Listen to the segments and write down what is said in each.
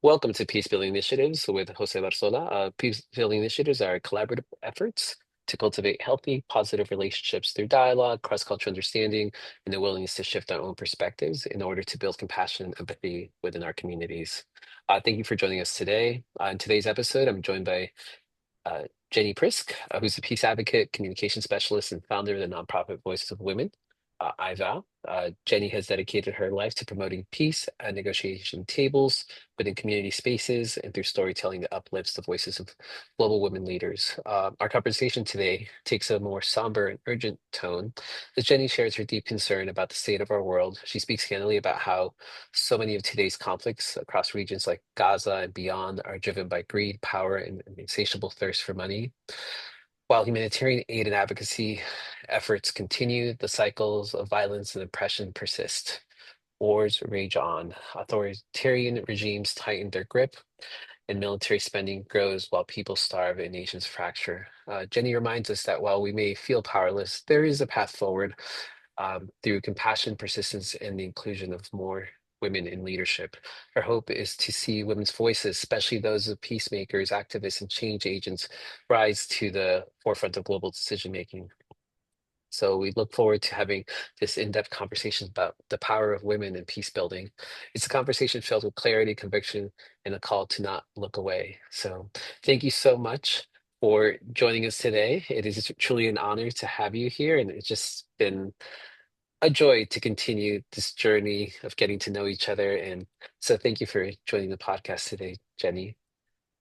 Welcome to Peacebuilding Initiatives with José Barzola. Peacebuilding Initiatives are collaborative efforts to cultivate healthy, positive relationships through dialogue, cross-cultural understanding, and the willingness to shift our own perspectives in order to build compassion and empathy within our communities. Thank you for joining us today. In today's episode, I'm joined by uh, Jenni Prisk, who's a peace advocate, communication specialist, and founder of the nonprofit Voices of Women, IVOW. Jenni has dedicated her life to promoting peace at negotiation tables within community spaces and through storytelling that uplifts the voices of global women leaders. Our conversation today takes a more somber and urgent tone as Jenni shares her deep concern about the state of our world. She speaks candidly about how so many of today's conflicts across regions like Gaza and beyond are driven by greed, power, and an insatiable thirst for money. While humanitarian aid and advocacy efforts continue, the cycles of violence and oppression persist. Wars rage on, authoritarian regimes tighten their grip, and military spending grows while people starve and nations fracture. Jenni reminds us that while we may feel powerless, there is a path forward through compassion, persistence, and the inclusion of more women in leadership. Her hope is to see women's voices, especially those of peacemakers, activists, and change agents, rise to the forefront of global decision making. So we look forward to having this in-depth conversation about the power of women in peace building. It's a conversation filled with clarity, conviction, and a call to not look away. So thank you so much for joining us today. It is truly an honor to have you here, and it's just been a joy to continue this journey of getting to know each other. And so thank you for joining the podcast today, Jenni.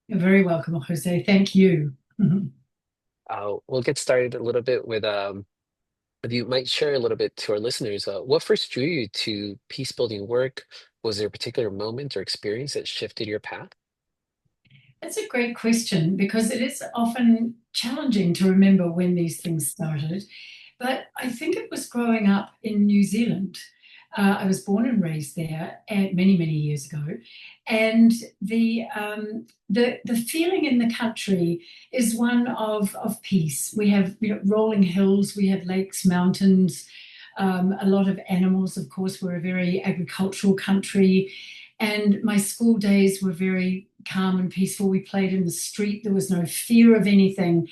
You're very welcome, Jose. Thank you. We'll get started a little bit with if you might share a little bit to our listeners, what first drew you to peace building work? Was there a particular moment or experience that shifted your path? That's a great question because it is often challenging to remember when these things started. But I think it was growing up in New Zealand. I was born and raised there many, many years ago, and the feeling in the country is one of peace. We have rolling hills, we have lakes, mountains, a lot of animals. Of course, we're a very agricultural country, and my school days were very calm and peaceful. We played in the street. There was no fear of anything.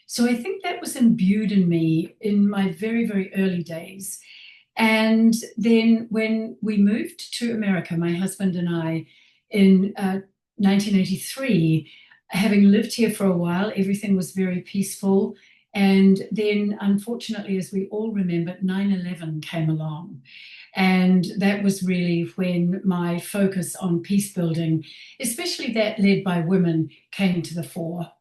So I think that was imbued in me in my very, very early days. And then when we moved to America, my husband and I, in 1983, having lived here for a while, everything was very peaceful. And then, unfortunately, as we all remember, 9/11 came along. And that was really when my focus on peace building, especially that led by women, came to the fore.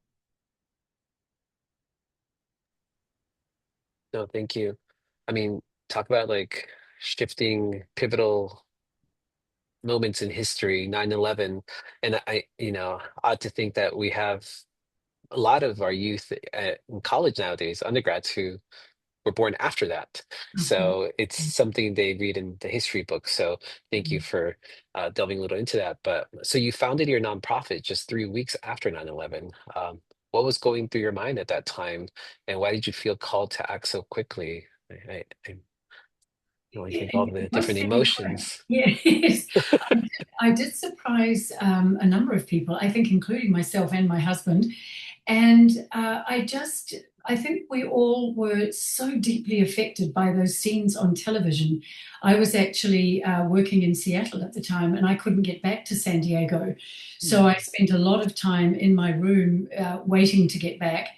No, thank you. I mean, talk about like shifting pivotal moments in history, 9/11, and odd to think that we have a lot of our youth in college nowadays, undergrads who were born after that. Mhm. So it's something they read in the history books. So thank you for delving a little into that. But so you founded your nonprofit just 3 weeks after 9/11. What was going through your mind at that time, and why did you feel called to act so quickly? I can only think all the Most different people were. emotions. Yes. I did surprise a number of people, I think, including myself and my husband. And I think we all were so deeply affected by those scenes on television. I was actually working in Seattle at the time and I couldn't get back to San Diego. So I Mm. spent a lot of time in my room waiting to get back,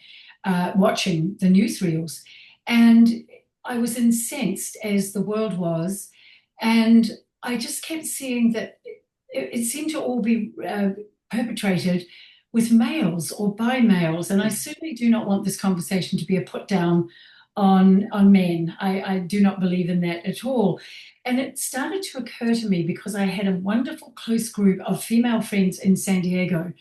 watching the newsreels. And I was incensed as the world was. And I just kept seeing that it seemed to all be perpetrated with males or by males. And I certainly do not want this conversation to be a put down on men. I do not believe in that at all. And it started to occur to me because I had a wonderful close group of female friends in San Diego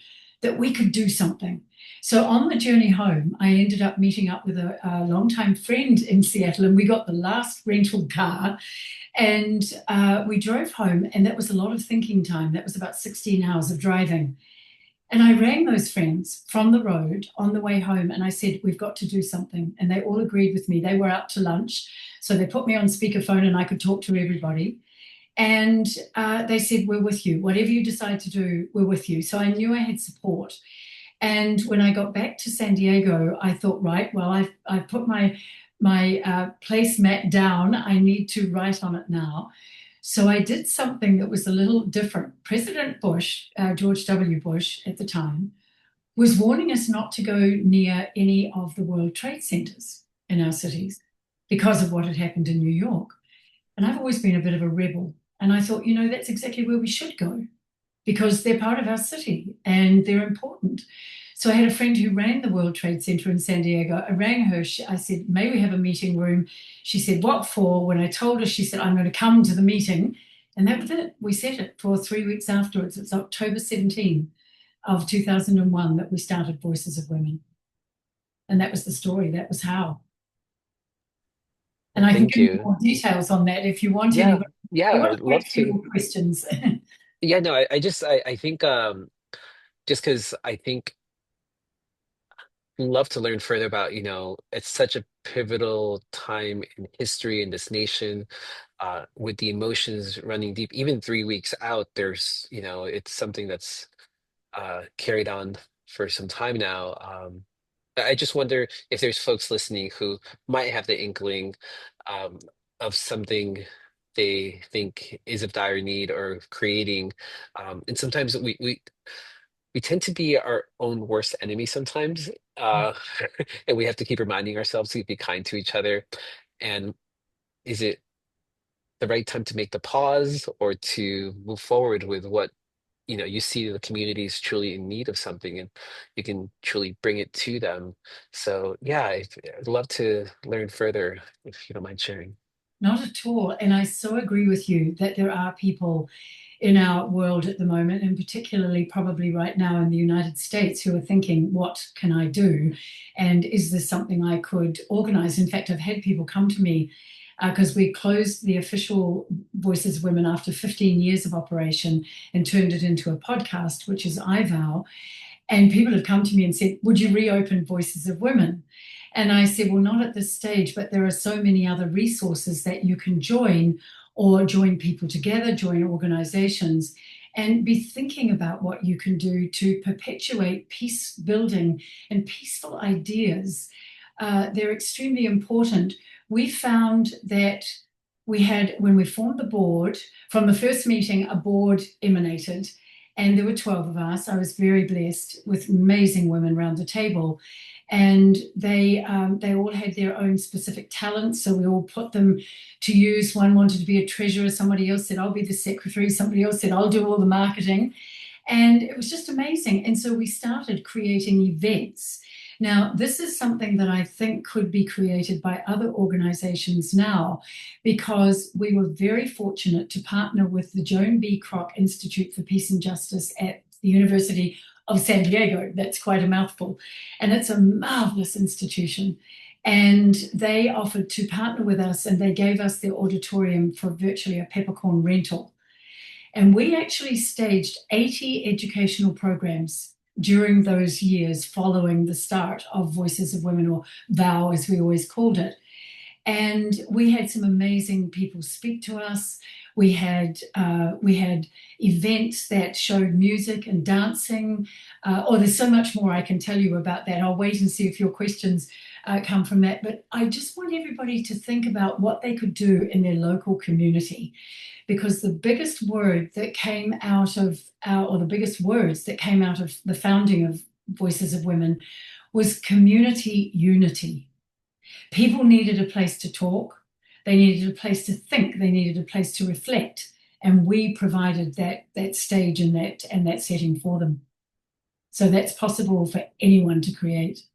that we could do something. So on the journey home, I ended up meeting up with a longtime friend in Seattle, and we got the last rental car and we drove home, and that was a lot of thinking time. That was about 16 hours of driving. And I rang those friends from the road on the way home and I said, we've got to do something. And they all agreed with me. They were out to lunch. So they put me on speakerphone and I could talk to everybody. And they said, "We're with you. Whatever you decide to do, we're with you." So I knew I had support. And when I got back to San Diego, I thought, right, well, I've put my placemat down. I need to write on it now. So I did something that was a little different. President Bush, George W. Bush at the time, was warning us not to go near any of the World Trade Centers in our cities because of what had happened in New York. And I've always been a bit of a rebel. And I thought, that's exactly where we should go because they're part of our city and they're important. So I had a friend who ran the World Trade Center in San Diego. I rang her. I said, "May we have a meeting room?" She said, "What for?" When I told her, she said, "I'm going to come to the meeting." And that was it. We set it for 3 weeks afterwards. It's October 17 of 2001 that we started Voices of Women. And that was the story. That was how. And Well, I can thank give you you. more details on that if you want Yeah, anybody. yeah, You want I'd to love wait for to. your questions. Yeah, no, I think just because I think love to learn further about, it's such a pivotal time in history in this nation, with the emotions running deep. Even 3 weeks out, it's something that's carried on for some time now. I just wonder if there's folks listening who might have the inkling um, of something they think is of dire need or creating. And sometimes we tend to be our own worst enemy sometimes. Uh, and we have to keep reminding ourselves to be kind to each other. And is it the right time to make the pause or to move forward with what you see the community is truly in need of something and you can truly bring it to them. So yeah, I'd love to learn further if you don't mind sharing. Not at all. And I so agree with you that there are people in our world at the moment, and particularly probably right now in the United States, who are thinking, what can I do? And is this something I could organize? In fact, I've had people come to me because we closed the official Voices of Women after 15 years of operation and turned it into a podcast, which is I Vow. And people have come to me and said, "Would you reopen Voices of Women?" And I said, "Well, not at this stage, but there are so many other resources that you can join or join people together, join organizations, and be thinking about what you can do to perpetuate peace building and peaceful ideas. They're extremely important. We found that when we formed the board, from the first meeting, a board emanated, and there were 12 of us. I was very blessed with amazing women around the table. And they all had their own specific talents, so we all put them to use. One wanted to be a treasurer, somebody else said, "I'll be the secretary," somebody else said, "I'll do all the marketing." And it was just amazing. And so we started creating events. Now, this is something that I think could be created by other organizations now, because we were very fortunate to partner with the Joan B. Kroc Institute for Peace and Justice at the University of San Diego. That's quite a mouthful. And it's a marvelous institution. And they offered to partner with us, and they gave us their auditorium for virtually a peppercorn rental. And we actually staged 80 educational programs during those years following the start of Voices of Women, or VOW as we always called it. And we had some amazing people speak to us. We had events that showed music and dancing. There's so much more I can tell you about that. I'll wait and see if your questions come from that. But I just want everybody to think about what they could do in their local community, because the biggest word that came out of or the biggest words that came out of the founding of Voices of Women was community unity. People needed a place to talk, they needed a place to think, they needed a place to reflect, and we provided that stage and that setting for them. So that's possible for anyone to create.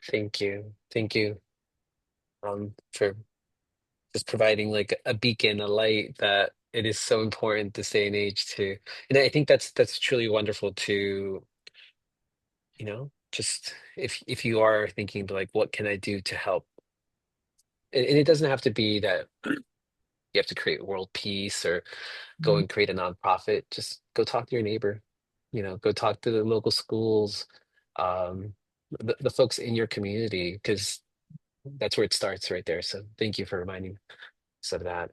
Thank you for just providing like a beacon, a light that it is so important this day and age to. And I think that's truly wonderful to just if you are thinking like what can I do to help. And it doesn't have to be that you have to create world peace or go and create a nonprofit. Just go talk to your neighbor, go talk to the local schools, um, the folks in your community, because that's where it starts right there. So thank you for reminding me. So that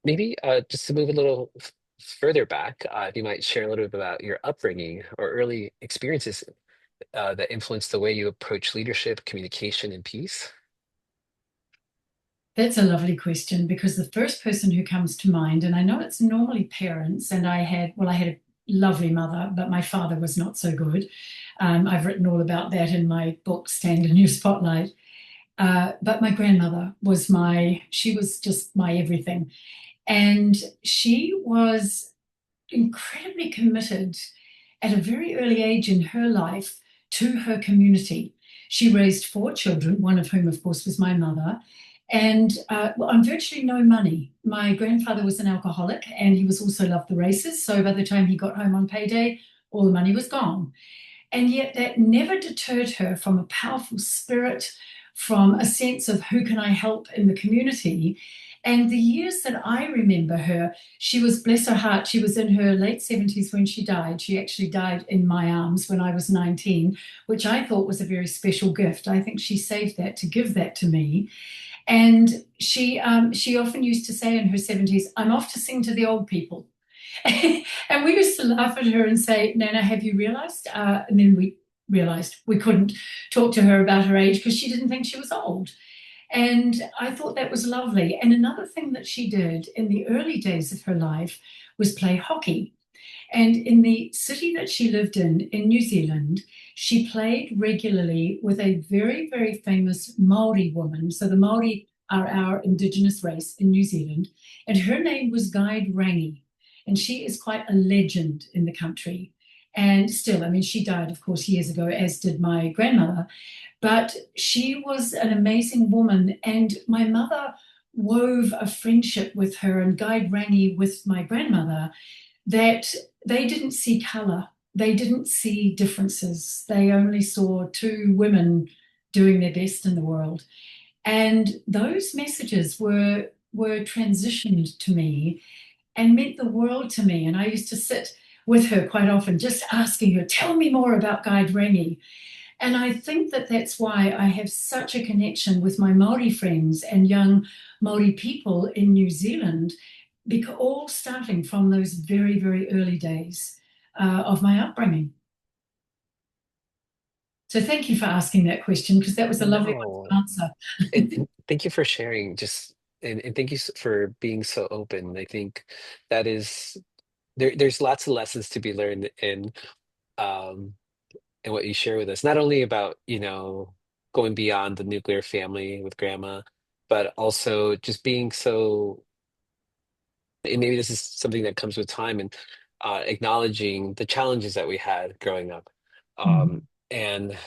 maybe just to move a little further back, if you might share a little bit about your upbringing or early experiences that influenced the way you approach leadership, communication, and peace. That's a lovely question because the first person who comes to mind, and I know it's normally parents, and I had a lovely mother, but my father was not so good. I've written all about that in my book, Stand in Your Spotlight. But my grandmother she was just my everything. And she was incredibly committed at a very early age in her life to her community. She raised four children, one of whom, of course, was my mother, and on virtually no money. My grandfather was an alcoholic and he was also loved the races. So by the time he got home on payday, all the money was gone. And yet that never deterred her from a powerful spirit, from a sense of who can I help in the community. And the years that I remember her, she was, bless her heart, she was in her late 70s when she died. She actually died in my arms when I was 19, which I thought was a very special gift. I think she saved that to give that to me. And she often used to say in her 70s, I'm off to sing to the old people. And we used to laugh at her and say, Nana, have you realized? And then we realized we couldn't talk to her about her age because she didn't think she was old. And I thought that was lovely. And another thing that she did in the early days of her life was play hockey. And in the city that she lived in New Zealand, she played regularly with a very, very famous Maori woman. So the Maori are our indigenous race in New Zealand, and her name was Guide Rangi. And she is quite a legend in the country. And still, I mean, she died, of course, years ago, as did my grandmother. But she was an amazing woman. And my mother wove a friendship with her and Guide Rangi with my grandmother that they didn't see color, they didn't see differences. They only saw two women doing their best in the world. And those messages were transitioned to me and meant the world to me. And I used to sit with her quite often, just asking her, tell me more about Guide Rangi. And I think that that's why I have such a connection with my Maori friends and young Maori people in New Zealand, because all starting from those very, very early days of my upbringing. So thank you for asking that question because that was a lovely No, one to answer. and thank you for sharing. Just and thank you for being so open. I think that is there's lots of lessons to be learned um in what you share with us. Not only about, going beyond the nuclear family with grandma, but also just being so, and maybe this is something that comes with time and acknowledging the challenges that we had growing up. Um, Mhm. and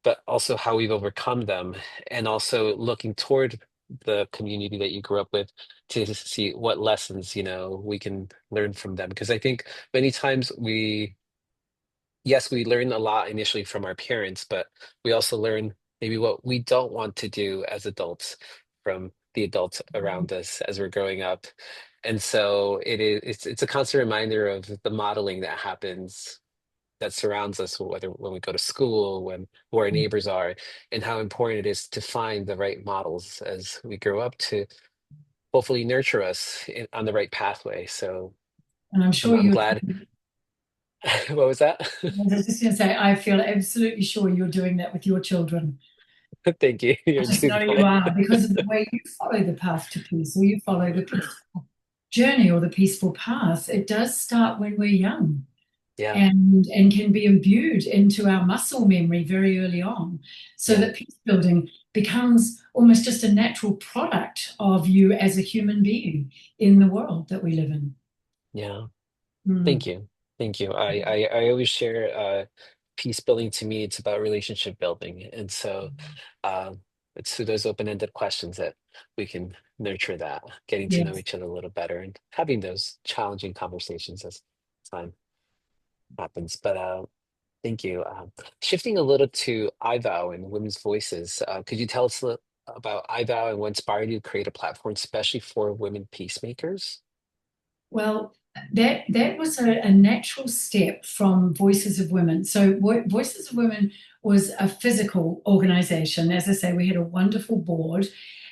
but also how we've overcome them, and also looking toward the community that you grew up with to see what lessons, we can learn from them. Because I think many times yes, we learn a lot initially from our parents, but we also learn maybe what we don't want to do as adults from the adults around us as we're growing up. And so it's a constant reminder of the modeling that happens that surrounds us, whether when we go to school, when who our neighbors are, and how important it is to find the right models as we grow up to hopefully nurture us on the right pathway. So And I'm I'm, sure I'm you're, glad. What was that? I was just going to say, I feel absolutely sure you're doing that with your children. Thank you. I You're just too know you kind. are because of the way you follow the path to peace or you follow the peaceful journey or the peaceful path. It does start when we're young. Yeah, And can be imbued into our muscle memory very early on, so yeah, that peace building becomes almost just a natural product of you as a human being in the world that we live in. yeah. Thank Mm. you. Thank you. I always share peace building to me, it's about relationship building. And so it's through those open-ended questions that we can nurture that, getting to know Yes. each other a little better and having those challenging conversations as time happens. But thank you. Shifting a little to iVow and women's voices, could you tell us about iVow and what inspired you to create a platform especially for women peacemakers? Well, that was a natural step from Voices of Women. So Voices of Women was a physical organization. As I say, we had a wonderful board,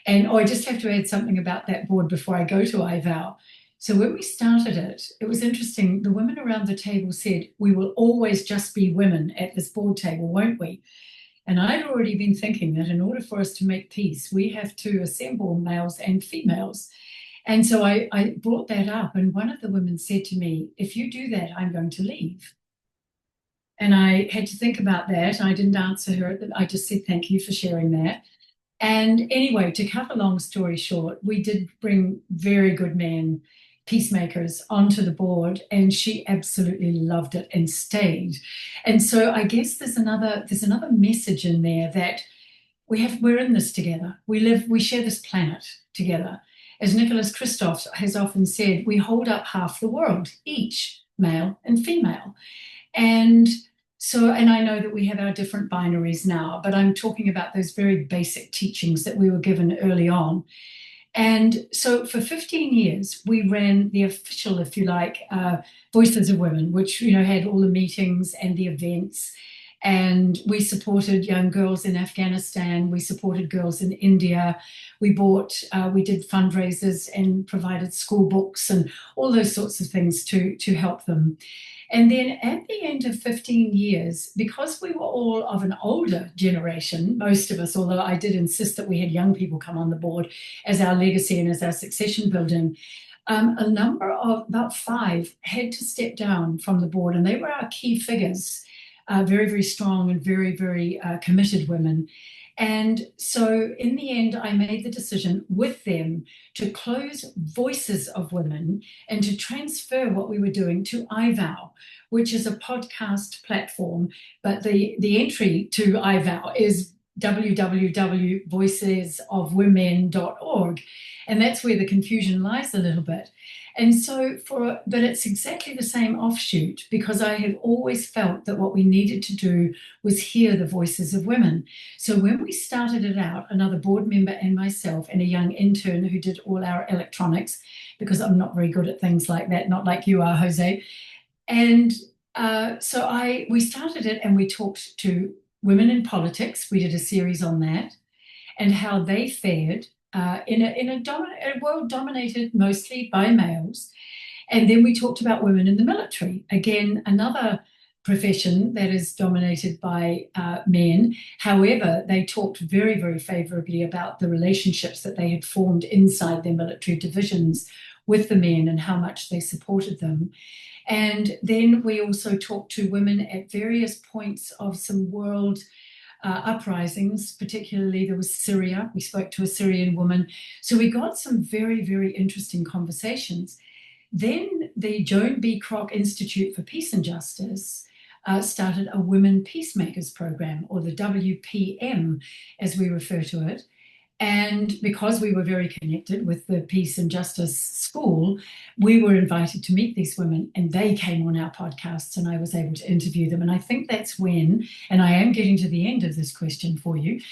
And I just have to add something about that board before I go to iVow. So when we started it, it was interesting. The women around the table said, we will always just be women at this board table, won't we? And I'd already been thinking that in order for us to make peace, we have to assemble males and females. And so I brought that up, and one of the women said to me, if you do that, I'm going to leave. And I had to think about that. I didn't answer her. I just said, thank you for sharing that. And anyway, to cut a long story short, we did bring very good men, peacemakers, onto the board, and she absolutely loved it and stayed. And so I guess there's another message in there that we're in this together. We share this planet together. As Nicholas Kristof has often said, we hold up half the world, each male and female. And so, and I know that we have our different binaries now, but I'm talking about those very basic teachings that we were given early on. And so for 15 years, we ran the official, if you like, Voices of Women, which, had all the meetings and the events. And we supported young girls in Afghanistan. We supported girls in India. We did fundraisers and provided school books and all those sorts of things to help them. And then at the end of 15 years, because we were all of an older generation, most of us, although I did insist that we had young people come on the board as our legacy and as our succession building, a number of about five had to step down from the board, and they were our key figures, very, very strong and very, very committed women. And so in the end, I made the decision with them to close Voices of Women and to transfer what we were doing to iVow, which is a podcast platform. But the entry to iVow is www.voicesofwomen.org. And that's where the confusion lies a little bit. And so but it's exactly the same offshoot, because I had always felt that what we needed to do was hear the voices of women. So when we started it out, another board member and myself and a young intern who did all our electronics, because I'm not very good at things like that, not like you are, Jose. And we started it and we talked to women in politics. We did a series on that and how they fared in a world dominated mostly by males. And then we talked about women in the military. Again, another profession that is dominated by men. However, they talked very, very favorably about the relationships that they had formed inside their military divisions with the men and how much they supported them. And then we also talked to women at various points of some world uprisings, particularly there was Syria. We spoke to a Syrian woman. So we got some very, very interesting conversations. Then the Joan B. Kroc Institute for Peace and Justice started a Women Peacemakers program, or the WPM, as we refer to it. And because we were very connected with the Peace and Justice School, we were invited to meet these women, and they came on our podcasts, and I was able to interview them. And I think that's when, and I am getting to the end of this question for you,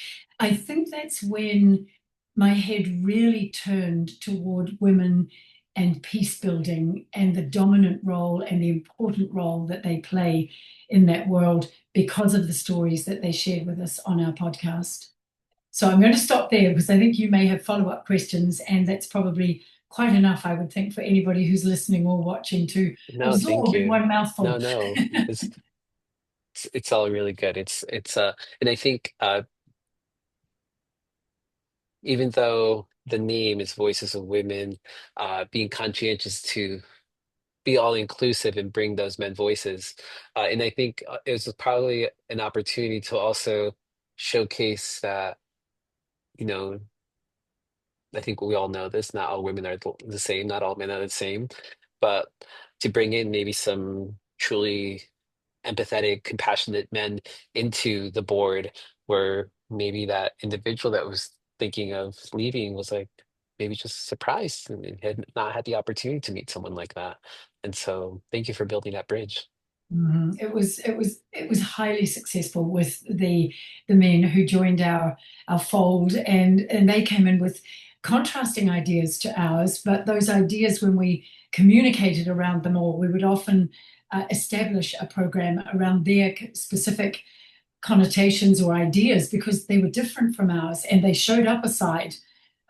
I think that's when my head really turned toward women and peace building and the dominant role and the important role that they play in that world because of the stories that they shared with us on our podcast. So I'm going to stop there because I think you may have follow-up questions, and that's probably quite enough, I would think, for anybody who's listening or watching to No, thank absorb in you. one No, mouthful. no, it's all really good. And I think even though the name is Voices of Women, being conscientious to be all inclusive and bring those men voices. And I think it was probably an opportunity to also showcase that, you know, I think we all know this, not all women are the same, not all men are the same, but to bring in maybe some truly empathetic, compassionate men into the board where maybe that individual that was thinking of leaving was like maybe just surprised and had not had the opportunity to meet someone like that. And so thank you for building that bridge. Mhm. It was highly successful with the men who joined our fold, and they came in with contrasting ideas to ours. But those ideas, when we communicated around them all, we would often establish a program around their specific connotations or ideas because they were different from ours, and they showed up a side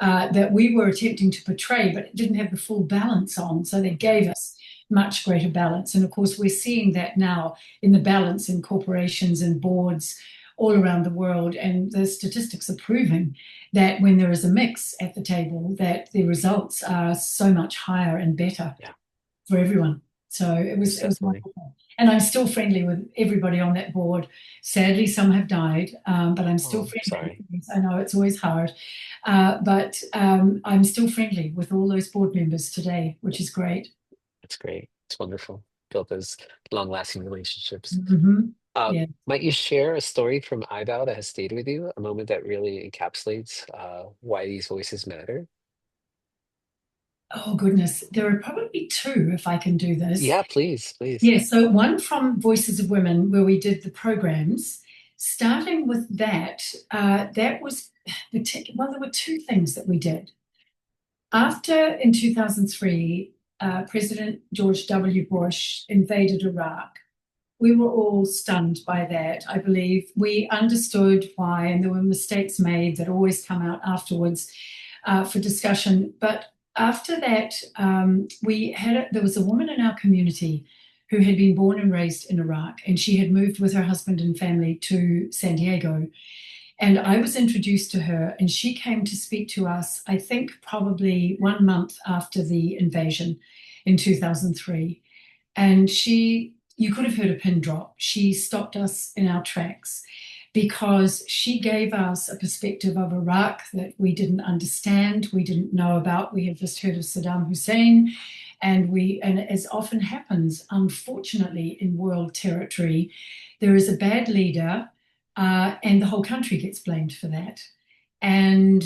that we were attempting to portray, but it didn't have the full balance on. So they Yeah. gave us much greater balance. And of course, we're seeing that now in the balance in corporations and boards all around the world. And the statistics are proving that when there is a mix at the table, that the results are so much higher and better Yeah. for everyone. So Most it was definitely. wonderful. And I'm still friendly with everybody on that board. Sadly, some have died, but I'm still Oh, friendly. sorry. Yes, I know it's always hard, but I'm still friendly with all those board members today, which is great. That's great. It's wonderful. Build those long-lasting relationships. Hmm. Yeah. Might you share a story from iVal that has stayed with you, a moment that really encapsulates why these voices matter? Oh goodness, there are probably two if I can do this. Yeah, please, please. Yeah, so one from Voices of Women, where we did the programs. Starting with that, that was well, there were two things that we did. After, in 2003, President George W. Bush invaded Iraq, we were all stunned by that. I believe we understood why, and there were mistakes made that always come out afterwards for discussion. But after that, there was a woman in our community who had been born and raised in Iraq, and she had moved with her husband and family to San Diego. And I was introduced to her, and she came to speak to us, I think, probably 1 month after the invasion in 2003. And you could have heard a pin drop. She stopped us in our tracks because she gave us a perspective of Iraq that we didn't understand, we didn't know about. We had just heard of Saddam Hussein. And as often happens, unfortunately, in world territory, there is a bad leader, and the whole country gets blamed for that. And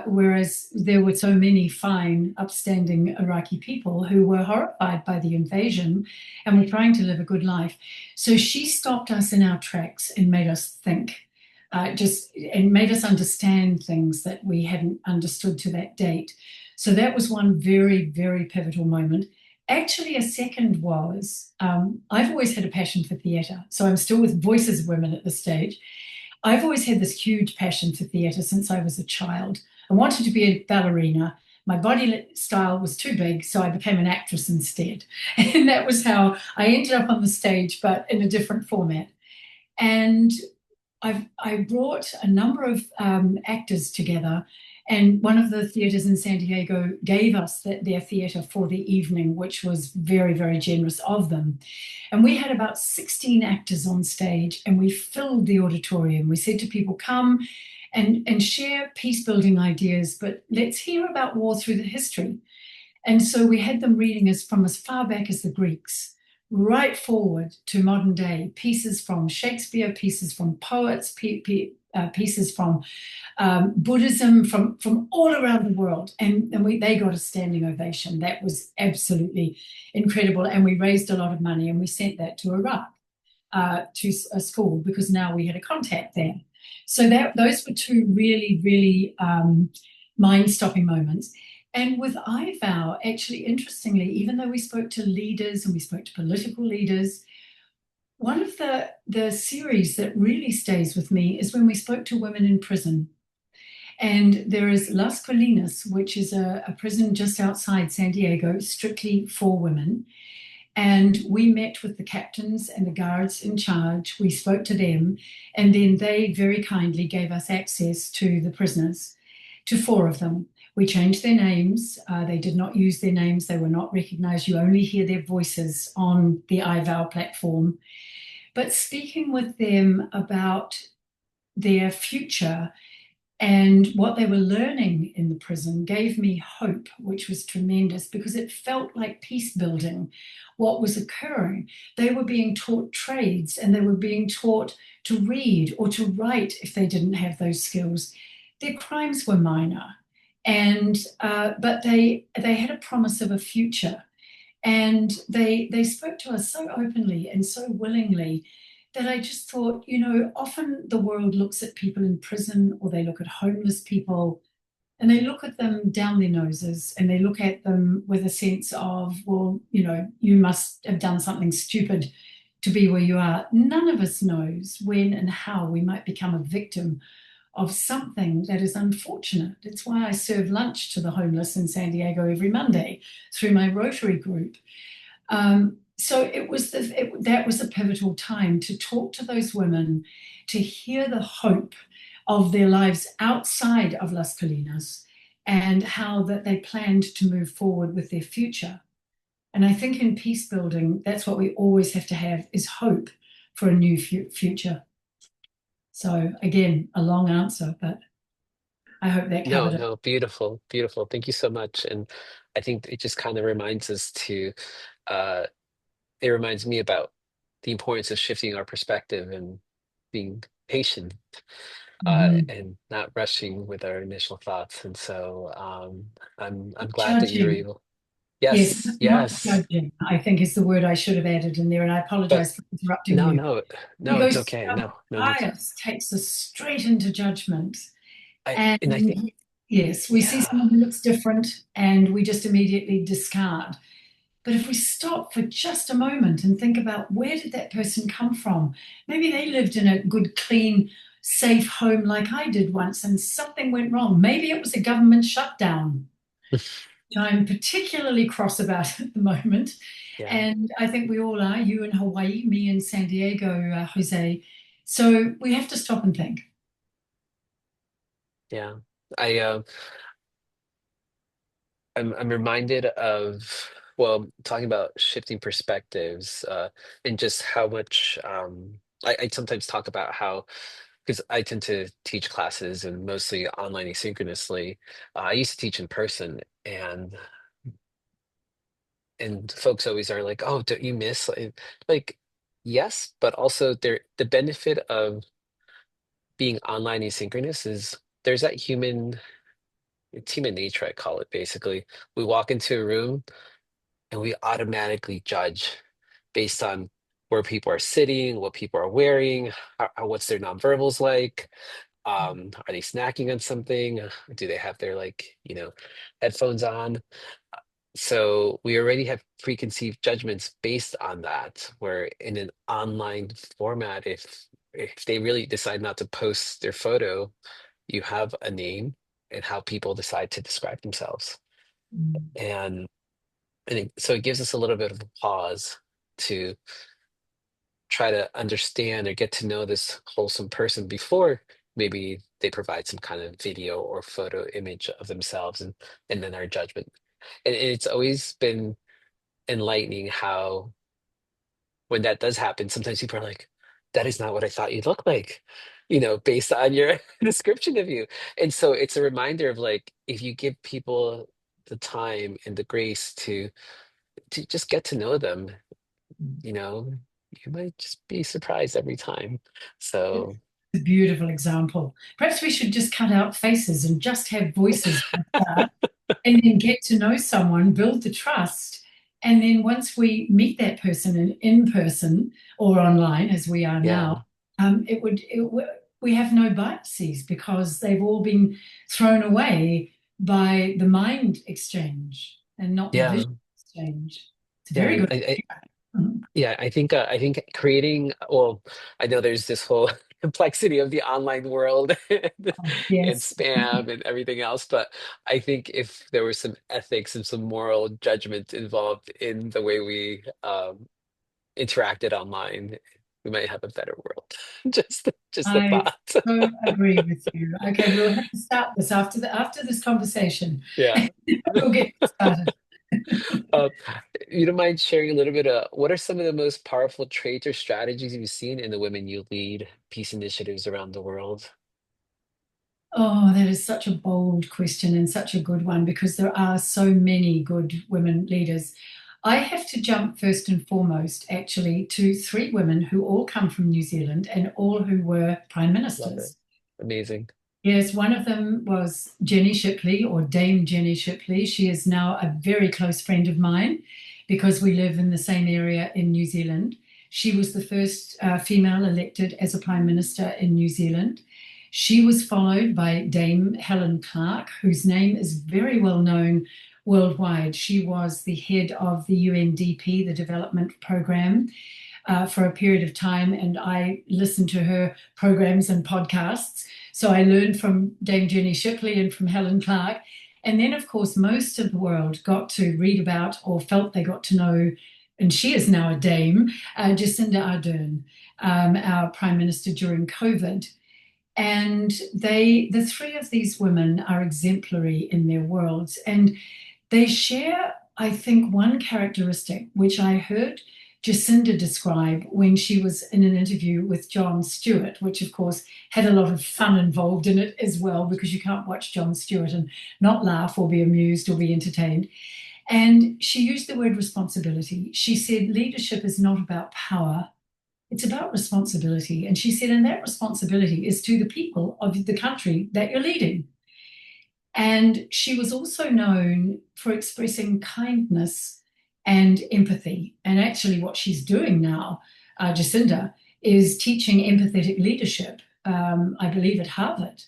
whereas there were so many fine, upstanding Iraqi people who were horrified by the invasion and were trying to live a good life. So she stopped us in our tracks and made us think, just and made us understand things that we hadn't understood to that date. So that was one very, very pivotal moment. Actually, a second was I've always had a passion for theatre. So I'm still with Voices of Women at this stage. I've always had this huge passion for theatre since I was a child. I wanted to be a ballerina. My body style was too big, so I became an actress instead. And that was how I ended up on the stage, but in a different format. And I brought a number of actors together, and one of the theatres in San Diego gave us their theatre for the evening, which was very, very generous of them. And we had about 16 actors on stage, and we filled the auditorium. We said to people, come and share peace building ideas, but let's hear about war through the history. And so we had them reading us from as far back as the Greeks, right forward to modern day, pieces from Shakespeare, pieces from poets, pieces from Buddhism, from all around the world. And they got a standing ovation. That was absolutely incredible. And we raised a lot of money and we sent that to Iraq, to a school, because now we had a contact there. So those were two really, really mind-stopping moments. And with iVow, actually, interestingly, even though we spoke to leaders and we spoke to political leaders, one of the series that really stays with me is when we spoke to women in prison. And there is Las Colinas, which is a prison just outside San Diego, strictly for women. And we met with the captains and the guards in charge. We spoke to them, and then they very kindly gave us access to the prisoners, to four of them. We changed their names. They did not use their names. They were not recognized. You only hear their voices on the iVow platform. But speaking with them about their future and what they were learning in the prison gave me hope, which was tremendous because it felt like peace building, what was occurring. They were being taught trades and they were being taught to read or to write if they didn't have those skills. Their crimes were minor, and but they had a promise of a future. And they spoke to us so openly and so willingly that I just thought, often the world looks at people in prison or they look at homeless people and they look at them down their noses and they look at them with a sense of, well, you must have done something stupid to be where you are. None of us knows when and how we might become a victim of something that is unfortunate. It's why I serve lunch to the homeless in San Diego every Monday through my Rotary group. So that was a pivotal time to talk to those women, to hear the hope of their lives outside of Las Colinas and how that they planned to move forward with their future. And I think in peace building, that's what we always have to have is hope for a new future. So again, a long answer, but I hope that No, covered it. no, beautiful, beautiful. Thank you so much. And I think it just kind of reminds us to, uh, it reminds me about the importance of shifting our perspective and being patient, Mhm. and not rushing with our initial thoughts. And so, I'm glad that you're Judging. able. Yes, Yes, not yes. judging, I think is the word I should have added in there. And I But apologize for interrupting no, you. no, We no, go, it's okay. No, no need. bias takes us straight into judgment. And I think, And yes, we see yeah. someone who looks different and we just immediately discard. But if we stop for just a moment and think about where did that person come from? Maybe they lived in a good, clean, safe home like I did once and something went wrong. Maybe it was a government shutdown, which I'm particularly cross about at the moment. Yeah, And I think we all are, you in Hawaii, me in San Diego, Jose. So we have to stop and think. yeah. I I'm reminded of, well, talking about shifting perspectives, and just how much, I sometimes talk about how, because I tend to teach classes and mostly online asynchronously. I used to teach in person, and folks always are like, "Oh, don't you miss?" Like, yes, but also the benefit of being online asynchronous is there's that human, it's human nature, I call it basically. We walk into a room and we automatically judge based on where people are sitting, what people are wearing, what's their nonverbals like. Are they snacking on something? Do they have their, like, headphones on? So we already have preconceived judgments based on that. Where in an online format, if they really decide not to post their photo, you have a name and how people decide to describe themselves. And so it gives us a little bit of a pause to try to understand or get to know this wholesome person before maybe they provide some kind of video or photo image of themselves, and then our judgment. And it's always been enlightening how when that does happen, sometimes people are like, that is not what I thought you looked like, based on your description of you. And so it's a reminder of, like, if you give people the time and the grace to just get to know them, you know, you might just be surprised every time. It's So, a beautiful example. Perhaps we should just cut out faces and just have voices and then get to know someone, build the trust. And then once we meet that person in person or online, as we are now, yeah, we have no biases because they've all been thrown away by the mind exchange and not the yeah, visual exchange. It's a yeah. very good. Yeah, I think creating, well, I know there's this whole complexity of the online world and Yes, spam and everything else, but I think if there was some ethics and some moral judgment involved in the way we, interacted online, we might have a better world. Just the I thought. so agree with you. Okay, we'll have to start this after this conversation. Yeah. We'll get started. Uh, you don't mind sharing a little bit of what are some of the most powerful traits or strategies you've seen in the women you lead peace initiatives around the world? Oh, that is such a bold question and such a good one because there are so many good women leaders. I have to jump first and foremost, actually, to three women who all come from New Zealand and all who were prime Love it. ministers. Amazing. Yes, one of them was Jenny Shipley or Dame Jenny Shipley. She is now a very close friend of mine because we live in the same area in New Zealand. She was the first female elected as a prime minister in New Zealand. She was followed by Dame Helen Clark, whose name is very well known worldwide. She was the head of the UNDP, the Development Program, for a period of time, and I listened to her programs and podcasts. So I learned from Dame Jenny Shipley and from Helen Clark. And then, of course, most of the world got to read about or felt they got to know, and she is now a dame, Jacinda Ardern, our Prime Minister during COVID. And the three of these women are exemplary in their worlds. And they share, I think, one characteristic which I heard Jacinda describe when she was in an interview with Jon Stewart, which of course had a lot of fun involved in it as well, because you can't watch Jon Stewart and not laugh or be amused or be entertained. And she used the word responsibility. She said, leadership is not about power, it's about responsibility. And she said, and that responsibility is to the people of the country that you're leading. And she was also known for expressing kindness and empathy. And actually, what she's doing now, Jacinda, is teaching empathetic leadership, I believe, at Harvard.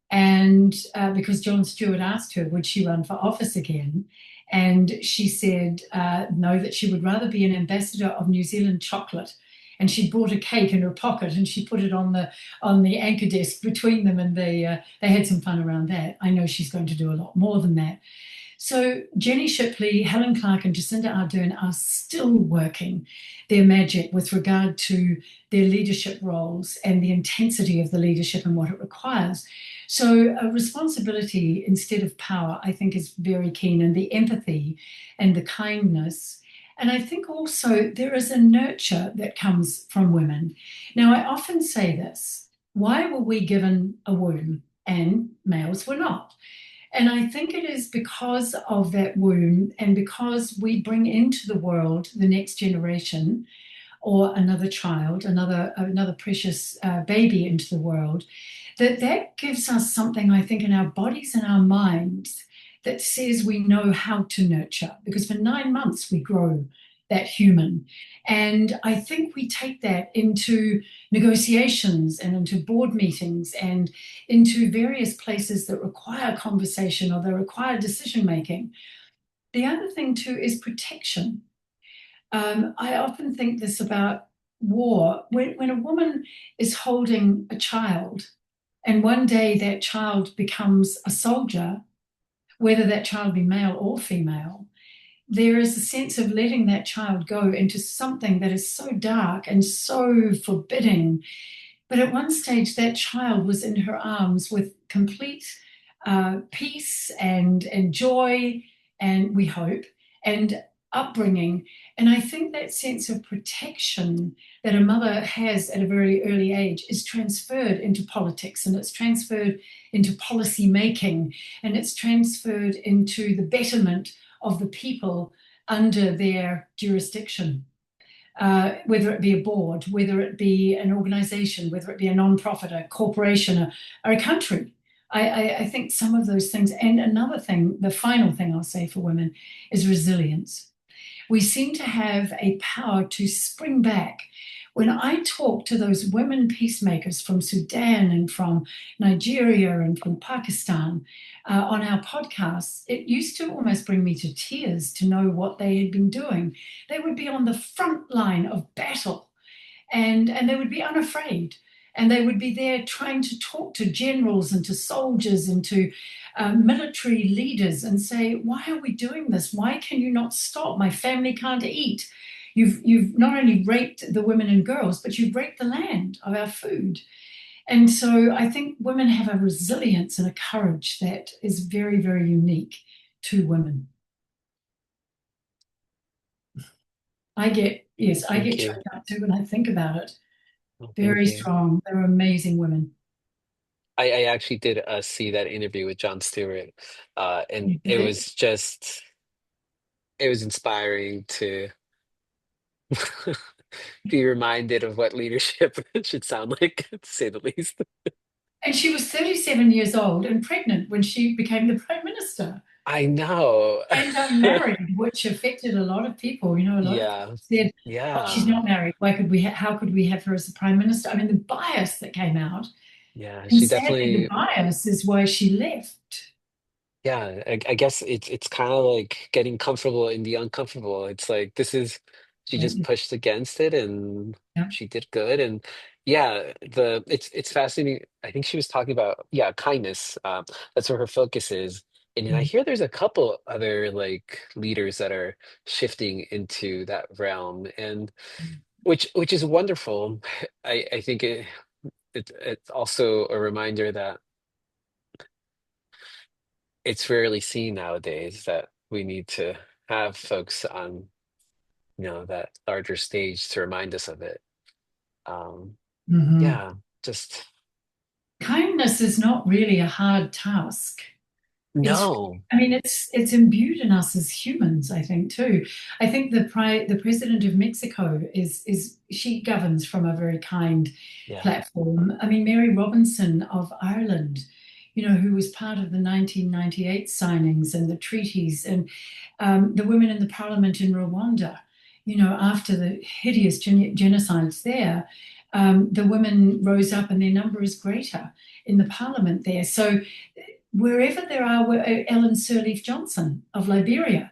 And because Jon Stewart asked her, would she run for office again? And she said, no, that she would rather be an ambassador of New Zealand chocolate. And she brought a cake in her pocket and she put it on the anchor desk between them, and they had some fun around that. I know she's going to do a lot more than that. So Jenny Shipley, Helen Clark, and Jacinda Ardern are still working their magic with regard to their leadership roles and the intensity of the leadership and what it requires. So a responsibility instead of power, I think, is very keen, and the empathy and the kindness. And I think also there is a nurture that comes from women. Now, I often say this: why were we given a womb and males were not? And I think it is because of that womb, and because we bring into the world the next generation or another child, another precious baby into the world, that gives us something, I think, in our bodies and our minds that says we know how to nurture. Because for 9 months we grow that human. And I think we take that into negotiations and into board meetings and into various places that require conversation or that require decision making. The other thing, too, is protection. I often think this about war. When a woman is holding a child and one day that child becomes a soldier, whether that child be male or female, there is a sense of letting that child go into something that is so dark and so forbidding. But at one stage, that child was in her arms with complete peace and joy, and we hope, and upbringing. And I think that sense of protection that a mother has at a very early age is transferred into politics, and it's transferred into policy making, and it's transferred into the betterment of the people under their jurisdiction, whether it be a board, whether it be an organization, whether it be a non-profit, a corporation, or a country. I think some of those things. And another thing, the final thing I'll say for women, is resilience. We seem to have a power to spring back. When I talk to those women peacemakers from Sudan and from Nigeria and from Pakistan on our podcasts, it used to almost bring me to tears to know what they had been doing. They would be on the front line of battle, and they would be unafraid. And they would be there trying to talk to generals and to soldiers and to military leaders and say, why are we doing this? Why can you not stop? My family can't eat. You've not only raped the women and girls, but you've raped the land of our food. And so I think women have a resilience and a courage that is very, very unique to women. I Thank get you. choked up too when I think about it. Well, thank Very you. strong. They're amazing women. I actually did see that interview with Jon Stewart, and You did it. it was inspiring to be reminded of what leadership should sound like, to say the least. And she was 37 years old and pregnant when she became the prime minister, I know. and married, which affected a lot of people. You know, a lot of people Yeah. said, "Oh, she's Yeah. not married. Why could we? How could we have her as the prime minister?" I mean, the bias that came out, Yeah. and She sadly, the definitely, bias is why she left. Yeah, I guess it's kind of like getting comfortable in the uncomfortable. It's like this is she just Absolutely. pushed against it and Yeah. she did good. And yeah, it's fascinating. I think she was talking about, yeah, kindness. That's where her focus is. And then I Mm. hear there's a couple other like leaders that are shifting into that realm, and which is wonderful. I think it's also a reminder that it's rarely seen nowadays that we need to have folks on, that larger stage to remind us of it. Um, Mhm. yeah, just Kindness is not really a hard task. It's, no. I mean, it's imbued in us as humans, I think, too. I think the president of Mexico is she governs from a very kind Yeah, platform. I mean, Mary Robinson of Ireland, who was part of the 1998 signings and the treaties, and the women in the parliament in Rwanda, after the hideous genocides there, the women rose up and their number is greater in the parliament there. So wherever there are, Ellen Sirleaf Johnson of Liberia,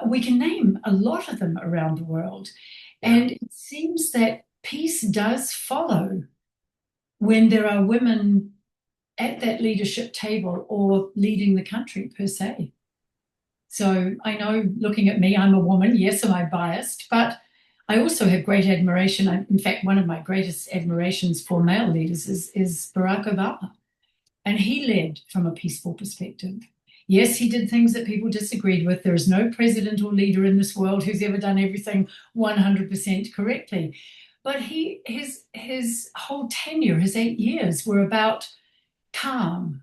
we can name a lot of them around the world. yeah. And it seems that peace does follow when there are women at that leadership table or leading the country per se. So I know looking at me, I'm a woman. Yes, am I biased? But I also have great admiration. In fact, one of my greatest admirations for male leaders is Barack Obama. And he led from a peaceful perspective. Yes, he did things that people disagreed with. There is no president or leader in this world who's ever done everything 100% correctly. But his whole tenure, his 8 years, were about calm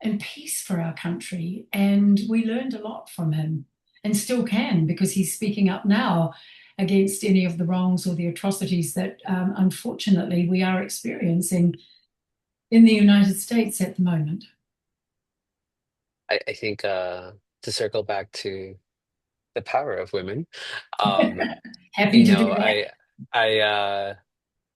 and peace for our country. And we learned a lot from him and still can because he's speaking up now against any of the wrongs or the atrocities that unfortunately we are experiencing in the United States at the moment. I think to circle back to the power of women, um, Happy you to know, do that. I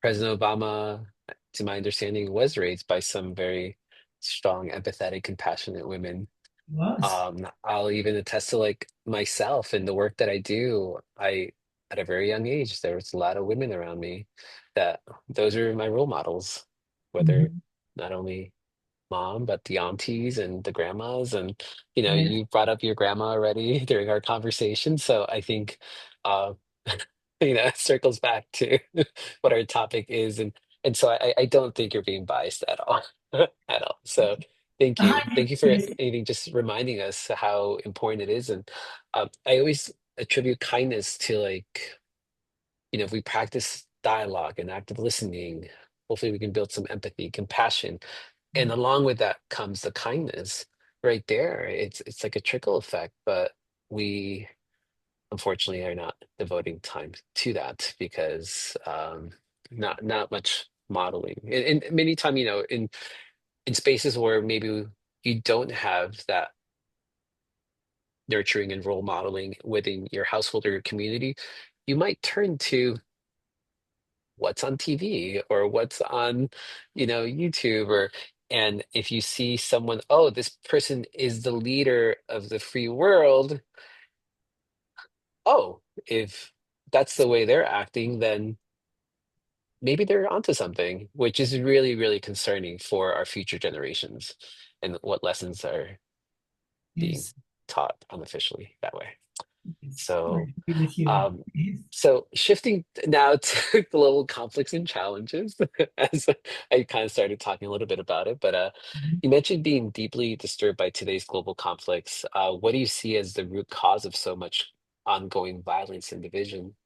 President Obama, to my understanding, was raised by some very strong, empathetic, compassionate women. Was. I'll even attest to like myself and the work that I do. At a very young age, there was a lot of women around me that those are my role models, whether Mhm. not only mom, but the aunties and the grandmas. And, Yes. you brought up your grandma already during our conversation. So I think, uh, it circles back to what our topic is. And so I don't think you're being biased at all, at all. So thank you. Behind Thank it, you for yes. even just reminding us how important it is. And I always attribute kindness to like, if we practice dialogue and active listening, hopefully we can build some empathy, compassion, and along with that comes the kindness right there. It's like a trickle effect, but we unfortunately are not devoting time to that because not much modeling. And many time, in spaces where maybe you don't have that nurturing and role modeling within your household or your community, you might turn to what's on TV or what's on, YouTube, and if you see someone, oh, this person is the leader of the free world, oh, if that's the way they're acting, then maybe they're onto something, which is really, really concerning for our future generations and what lessons are being Yes. taught unofficially that way. Yes. I So agree with you. Um, Yes. so shifting now to global conflicts and challenges, as I kind of started talking a little bit about it, but Mhm. you mentioned being deeply disturbed by today's global conflicts. What do you see as the root cause of so much ongoing violence and division?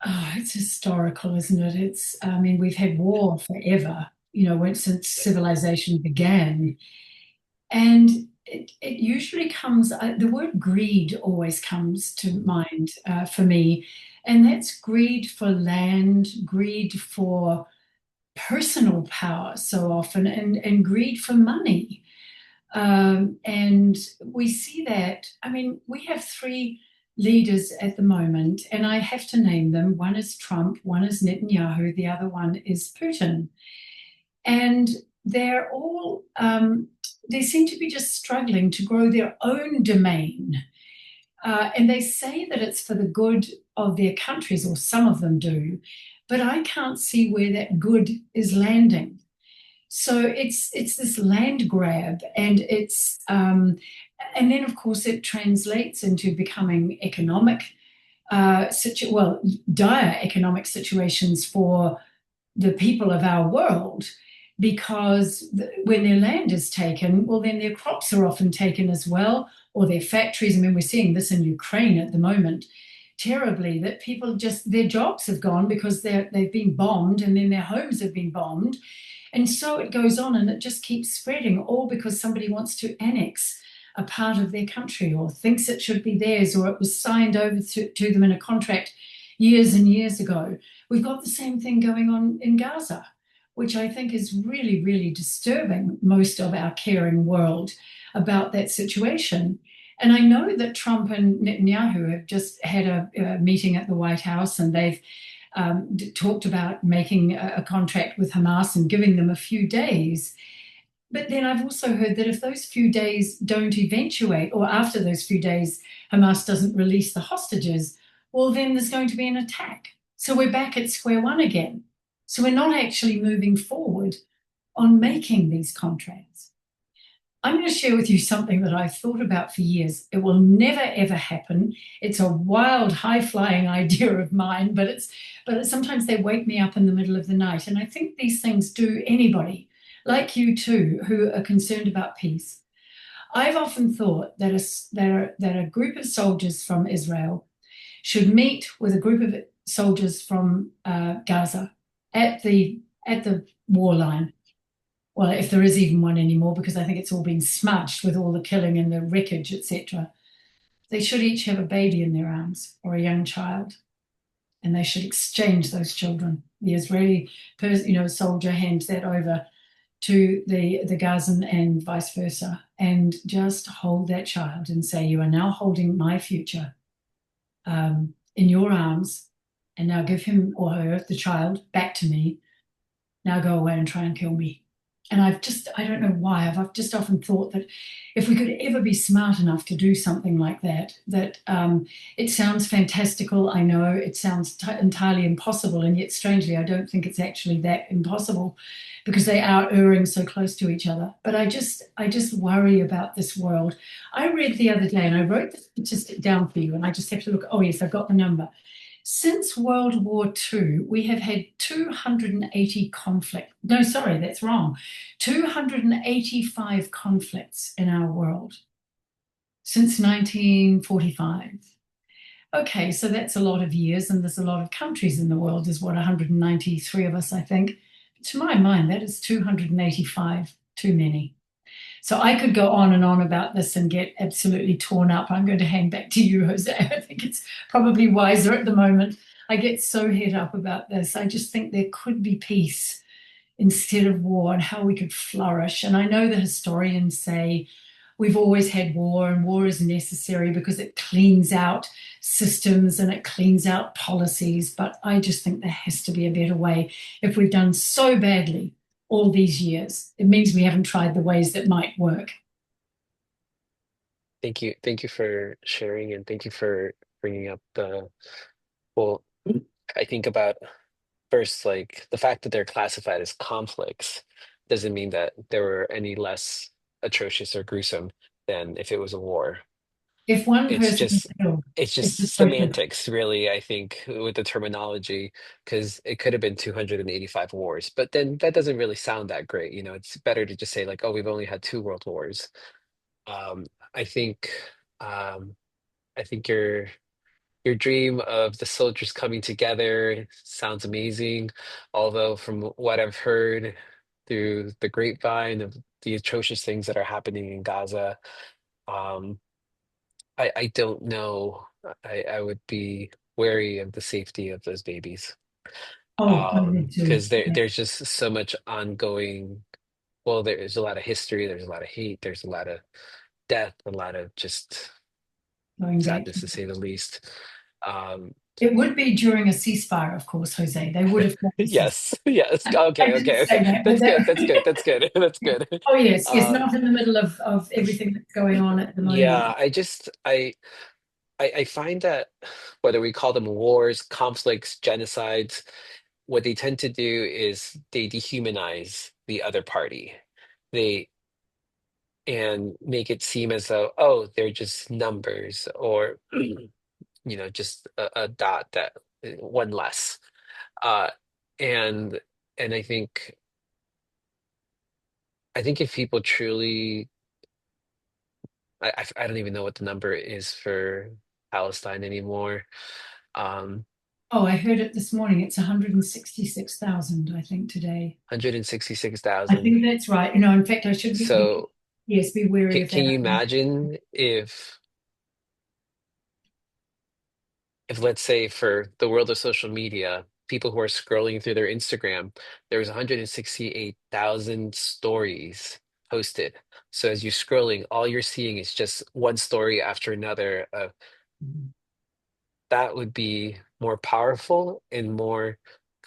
Oh, it's historical, isn't it? I mean, we've had war forever, since Yeah. civilization began. And it usually comes, the word greed always comes to mind for me. And that's greed for land, greed for personal power so often, and greed for money. And we see that, I mean, we have three leaders at the moment, and I have to name them. One is Trump, one is Netanyahu, the other one is Putin. And they're all, they seem to be just struggling to grow their own domain. And they say that it's for the good of their countries, or some of them do, but I can't see where that good is landing. So it's this land grab, and and then of course it translates into becoming dire economic situations for the people of our world, because when their land is taken, well, then their crops are often taken as well, or their factories. I mean, we're seeing this in Ukraine at the moment, terribly, that people just, their jobs have gone because they've been bombed, and then their homes have been bombed. And so it goes on, and it just keeps spreading, all because somebody wants to annex a part of their country, or thinks it should be theirs, or it was signed over to them in a contract years and years ago. We've got the same thing going on in Gaza, which I think is really, really disturbing most of our caring world about that situation. And I know that Trump and Netanyahu have just had a meeting at the White House, and they've talked about making a contract with Hamas and giving them a few days. But then I've also heard that if those few days don't eventuate, or after those few days, Hamas doesn't release the hostages, well, then there's going to be an attack. So we're back at square one again. So we're not actually moving forward on making these contracts. I'm going to share with you something that I've thought about for years. It will never ever happen. It's a wild, high-flying idea of mine, but sometimes they wake me up in the middle of the night. And I think these things do anybody, like you too, who are concerned about peace. I've often thought that a group of soldiers from Israel should meet with a group of soldiers from Gaza at the war line. Well, if there is even one anymore, because I think it's all been smudged with all the killing and the wreckage, etc. They should each have a baby in their arms, or a young child, and they should exchange those children. The Israeli soldier hands that over to the Gazan, and vice versa, and just hold that child and say, "You are now holding my future in your arms, and now give him or her, the child, back to me. Now go away and try and kill me." And I don't know why, I've just often thought that if we could ever be smart enough to do something like that, it sounds fantastical. I know it sounds entirely impossible, and yet strangely, I don't think it's actually that impossible, because they are erring so close to each other. But I just worry about this world. I read the other day, and I wrote the statistic down for you, and I just have to look. Oh yes, I've got the number. Since World War II, we have had 280 conflicts. No, sorry, that's wrong. 285 conflicts in our world since 1945. Okay, so that's a lot of years, and there's a lot of countries in the world. There's what, 193 of us, I think. To my mind, that is 285 too many. So I could go on and on about this and get absolutely torn up. I'm going to hand back to you, Jose. I think it's probably wiser at the moment. I get so head up about this. I just think there could be peace instead of war, and how we could flourish. And I know the historians say we've always had war, and war is necessary because it cleans out systems and it cleans out policies. But I just think there has to be a better way. If we've done so badly all these years, it means we haven't tried the ways that might work. Thank you for sharing, and thank you for bringing up the, well, I think about first, like the fact that they're classified as conflicts doesn't mean that they were any less atrocious or gruesome than if it was a war. If one It's person is just killed, it's it's just atrocious. semantics, really, I think, with the terminology, because it could have been 285 wars, but then that doesn't really sound that great. It's better to just say like, oh, we've only had two world wars. Um, I think um, I think your dream of the soldiers coming together sounds amazing, although from what I've heard through the grapevine of the atrocious things that are happening in Gaza, um, I don't know. I would be wary of the safety of those babies, Oh, I would too. because Yeah, there's just so much ongoing. Well, there's a lot of history, there's a lot of hate, there's a lot of death, a lot of just going back. sadness, to say the least. It would be during a ceasefire, of course, Jose. They would have called a ceasefire. Yes, yes. I Okay, didn't okay, say okay. that, but That's good. That's good. That's good. That's good. oh yes, yes, Uh, not in the middle of everything that's going on at the moment. yeah, I find that whether we call them wars, conflicts, genocides, what they tend to do is they dehumanize the other party. They and make it seem as though, oh, they're just numbers or just a dot that one less. Uh, and and I think if people truly, I don't even know what the number is for Palestine anymore. Um, Oh, I heard it this morning. It's 166,000, I think, today. I 166,000. think that's right. In fact, I should So yes, be wary of can that. you imagine if let's say for the world of social media, people who are scrolling through their Instagram, there's 168,000 stories posted. So as you're scrolling, all you're seeing is just one story after another of that would be more powerful and more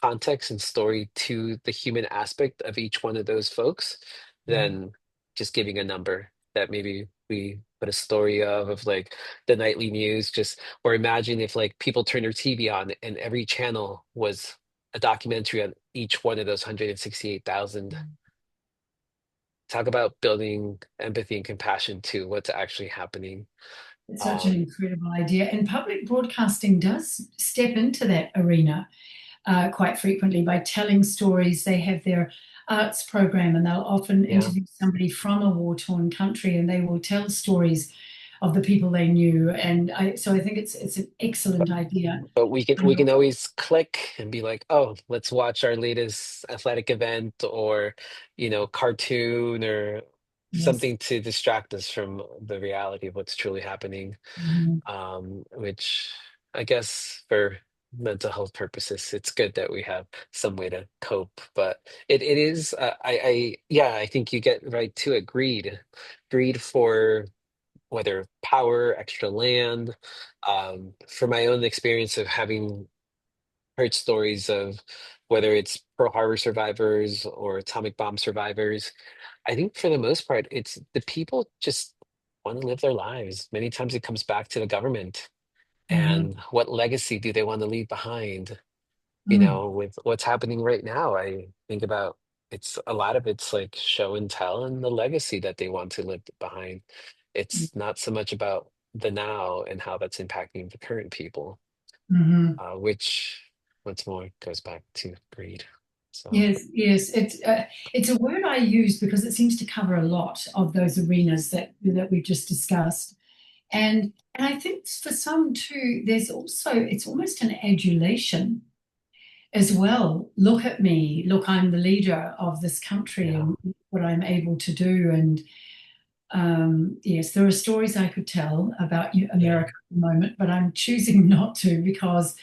context and story to the human aspect of each one of those folks than just giving a number that maybe we put a story of like the nightly news just or imagine if like people turn their TV on and every channel was a documentary on each one of those 168,000. Talk about building empathy and compassion to what's actually happening. It's such an Um, incredible idea. And public broadcasting does step into that arena quite frequently by telling stories. They have their arts program and they'll often yeah. interview somebody from a war-torn country and they will tell stories of the people they knew. And so I think it's an excellent idea. But we can Um, always click and be like, oh, let's watch our latest athletic event or, cartoon or yes. something to distract us from the reality of what's truly happening. Mhm. Which I guess for mental health purposes, it's good that we have some way to cope. But it is, yeah, I think you get right to it. Greed for whether power, extra land. From my own experience of having heard stories of whether it's Pearl Harbor survivors or atomic bomb survivors, I think for the most part, it's the people just want to live their lives. Many times it comes back to the government Mhm. and what legacy do they want to leave behind? Mm. With what's happening right now, I think about it's a lot of it's like show and tell and the legacy that they want to leave behind. It's not so much about the now and how that's impacting the current people, Mhm. which once more goes back to greed. So Yes, yes, it's a word I use because it seems to cover a lot of those arenas that we've just discussed. And I think for some too, there's also it's almost an adulation as well. Look at me, look, I'm the leader of this country yeah, and what I'm able to do. And yes, there are stories I could tell about yeah, America at the moment, but I'm choosing not to because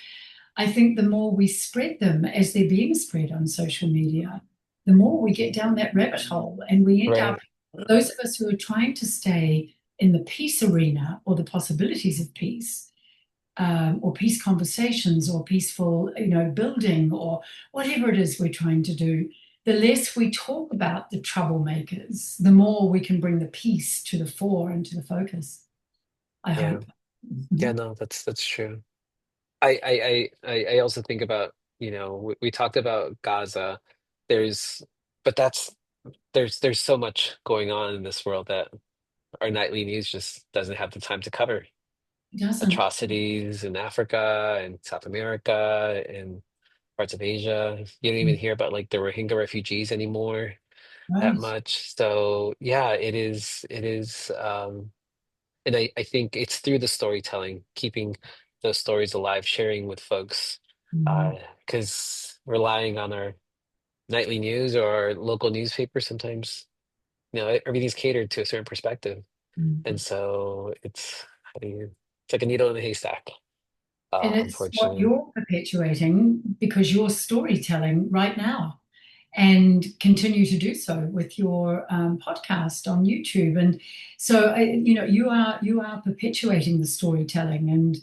I think the more we spread them as they're being spread on social media, the more we get down that rabbit hole and we end up, right. those of us who are trying to stay in the peace arena or the possibilities of peace, or peace conversations or peaceful, building or whatever it is we're trying to do, the less we talk about the troublemakers, the more we can bring the peace to the fore and to the focus, I Yeah, hope. yeah, no, that's true. I also think about, we talked about Gaza. There's, but there's so much going on in this world that our nightly news just doesn't have the time to cover. It doesn't. Atrocities in Africa and South America and parts of Asia. You don't even hear about like the Rohingya refugees anymore that Right. much. So yeah, it is and I think it's through the storytelling, keeping those stories alive, sharing with folks. Mhm. Because relying on our nightly news or our local newspaper sometimes, everything's catered to a certain perspective. And Mhm. so it's like a needle in a haystack, And it's what unfortunately. you're perpetuating because you're storytelling right now and continue to do so with your podcast on YouTube. And so, you are perpetuating the storytelling. And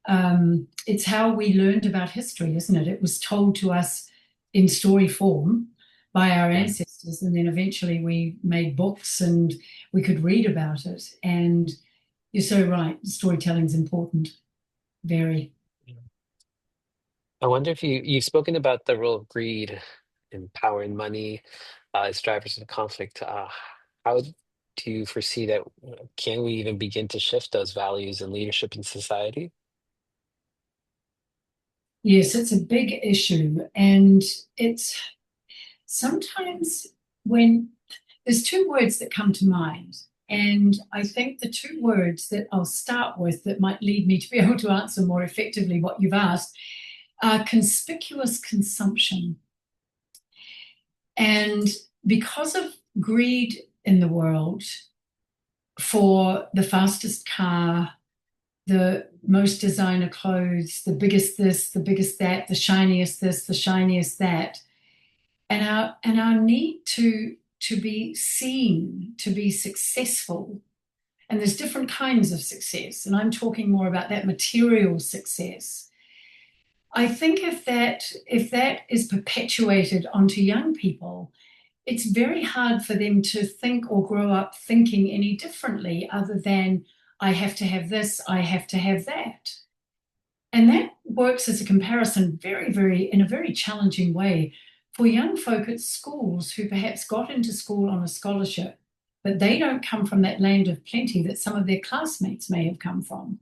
It's how we learned about history, isn't it? It was told to us in story form by our Yeah. ancestors, and then eventually we made books and we could read about it. And you're so right, storytelling's important, very. I wonder if you've spoken about the role of greed and power and money as drivers of conflict. How do you foresee that? Can we even begin to shift those values in leadership in society? Yes, it's a big issue. And it's sometimes when there's two words that come to mind. And I think the two words that I'll start with that might lead me to be able to answer more effectively what you've asked are conspicuous consumption. And because of greed in the world for the fastest car, the most designer clothes, the biggest this, the biggest that, the shiniest this, the shiniest that, and our need to be seen, to be successful. And there's different kinds of success, and I'm talking more about that material success. I think if that is perpetuated onto young people, it's very hard for them to think or grow up thinking any differently other than I have to have this, I have to have that. And that works as a comparison in a very challenging way for young folk at schools who perhaps got into school on a scholarship, but they don't come from that land of plenty that some of their classmates may have come from.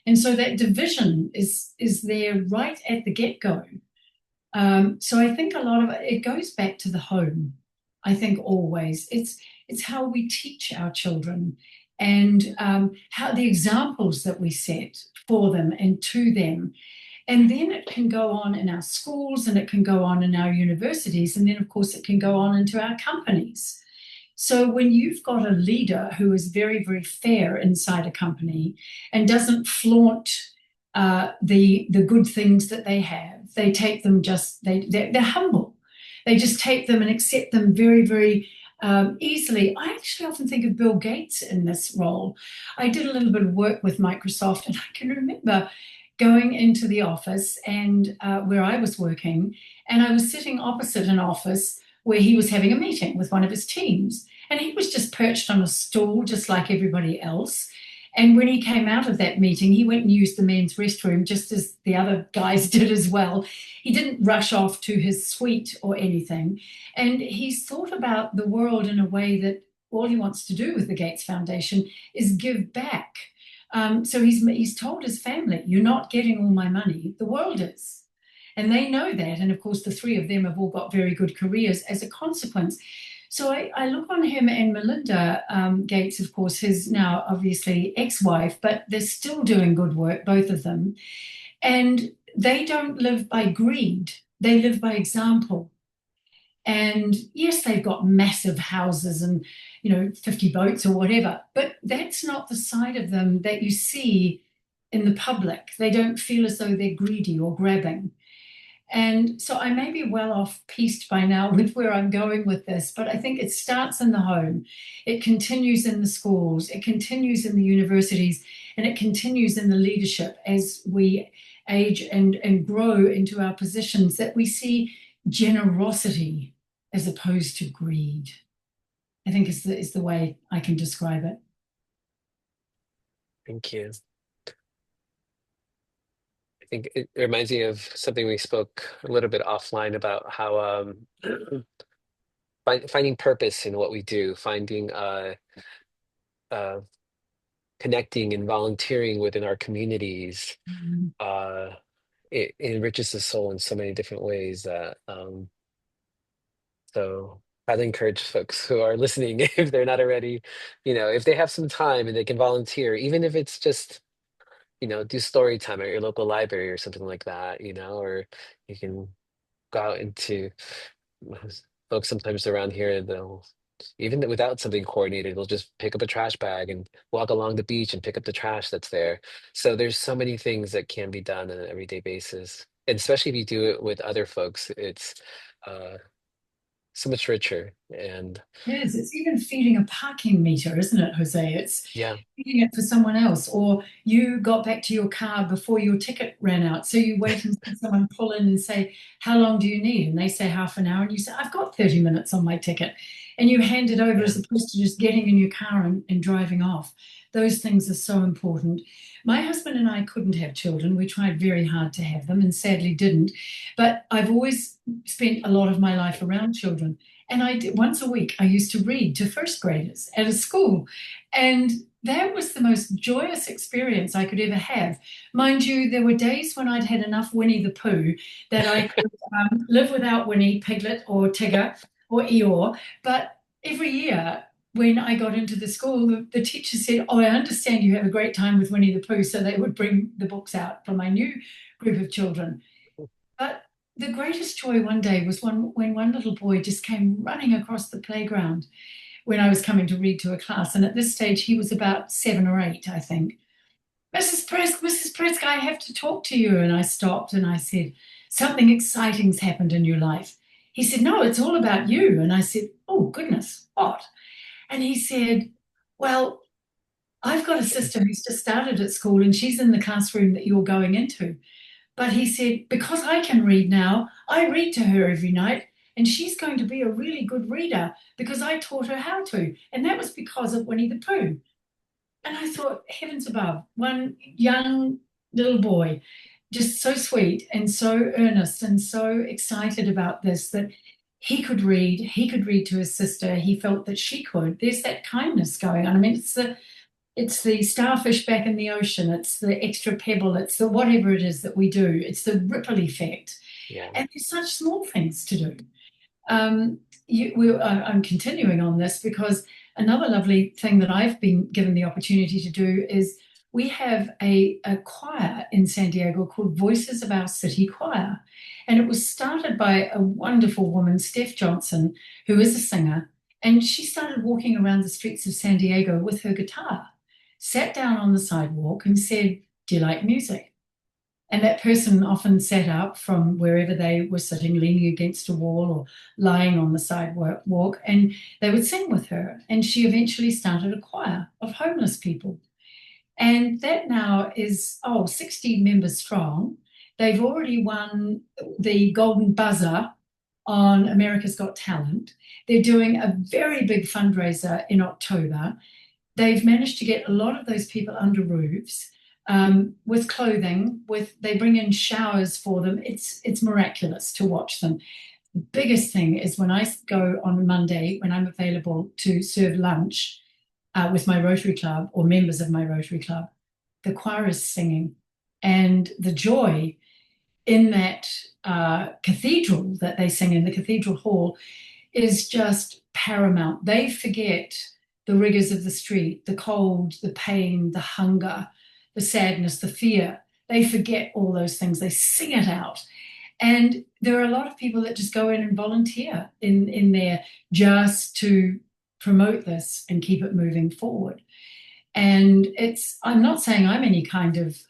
And so that division is there right at the get-go. So I think a lot of it goes back to the home. I think always it's how we teach our children and how the examples that we set for them and to them. And then it can go on in our schools and it can go on in our universities. And then, of course, it can go on into our companies. So when you've got a leader who is very, very fair inside a company and doesn't flaunt the good things that they have, they take them just they're humble. They just take them and accept them very, very easily. I actually often think of Bill Gates in this role. I did a little bit of work with Microsoft, and I can remember going into the office and where I was working, and I was sitting opposite an office where he was having a meeting with one of his teams. And he was just perched on a stool, just like everybody else. And when he came out of that meeting, he went and used the men's restroom, just as the other guys did as well. He didn't rush off to his suite or anything. And he's thought about the world in a way that all he wants to do with the Gates Foundation is give back. So he's told his family, "You're not getting all my money. The world is." And they know that. And of course, the three of them have all got very good careers as a consequence. So I look on him and Melinda Gates, of course, his now obviously ex wife, but they're still doing good work, both of them. And they don't live by greed, they live by example. And yes, they've got massive houses and, 50 boats or whatever, but that's not the side of them that you see in the public. They don't feel as though they're greedy or grabbing. And so I may be well off pieced by now with where I'm going with this, but I think it starts in the home, it continues in the schools, it continues in the universities, and it continues in the leadership as we age and grow into our positions that we see generosity as opposed to greed. I think is the way I can describe it. Thank you. I think it reminds me of something we spoke a little bit offline about how finding purpose in what we do, finding uh, connecting and volunteering within our communities. Mm. Uh, it enriches the soul in so many different ways that so I'd encourage folks who are listening, if they're not already, if they have some time and they can volunteer, even if it's just, do story time at your local library or something like that, or you can go out into folks sometimes around here, they'll even without something coordinated, they'll just pick up a trash bag and walk along the beach and pick up the trash that's there. So there's so many things that can be done on an everyday basis. And especially if you do it with other folks, it's uh so much richer. And It is. It's even feeding a parking meter, isn't it, Jose? It's yeah, feeding it for someone else. Or you got back to your car before your ticket ran out. So you wait and see someone pull in and say, how long do you need? And they say half an hour. And you say, I've got 30 minutes on my ticket. And you hand it over yeah, as opposed to just getting in your car and driving off. Those things are so important. My husband and I couldn't have children. We tried very hard to have them and sadly didn't. But I've always spent a lot of my life around children. And I did, once a week, I used to read to first graders at a school. And that was the most joyous experience I could ever have. Mind you, there were days when I'd had enough Winnie the Pooh that I could live without Winnie, Piglet, or Tigger, or Eeyore. But every year, when I got into the school, the teacher said, oh, I understand you have a great time with Winnie the Pooh. So they would bring the books out for my new group of children. But the greatest joy one day was when one little boy just came running across the playground when I was coming to read to a class. And at this stage, he was about 7 or 8, I think. Mrs. Prisk, I have to talk to you. And I stopped and I said, something exciting's happened in your life. He said, no, it's all about you. And I said, oh, goodness, what? And he said, well, I've got a sister who's just started at school and she's in the classroom that you're going into. But he said, because I can read now, I read to her every night, and she's going to be a really good reader because I taught her how to. And that was because of Winnie the Pooh. And I thought, heavens above, one young little boy, just so sweet and so earnest and so excited about this that he could read to his sister. He felt that she could. There's that kindness going on. I mean, it's the starfish back in the ocean. It's the extra pebble. It's the whatever it is that we do. It's the ripple effect. yeah. And there's such small things to do. I'm continuing on this because another lovely thing that I've been given the opportunity to do is we have a choir in San Diego called Voices of Our City Choir. And it was started by a wonderful woman, Steph Johnson, who is a singer. And she started walking around the streets of San Diego with her guitar, sat down on the sidewalk and said, do you like music? And that person often sat up from wherever they were sitting, leaning against a wall or lying on the sidewalk, and they would sing with her. And she eventually started a choir of homeless people. And that now is, 60 members strong. They've already won the Golden Buzzer on America's Got Talent. They're doing a very big fundraiser in October. They've managed to get a lot of those people under roofs with clothing. They bring in showers for them. It's miraculous to watch them. The biggest thing is when I go on Monday when I'm available to serve lunch with my Rotary Club or members of my Rotary Club, the choir is singing, and the joy in that cathedral that they sing in the cathedral hall is just paramount. They forget the rigors of the street, the cold, the pain, the hunger, the sadness, the fear. They forget all those things. They sing it out. And there are a lot of people that just go in and volunteer in there just to promote this and keep it moving forward. And I'm not saying I'm any kind of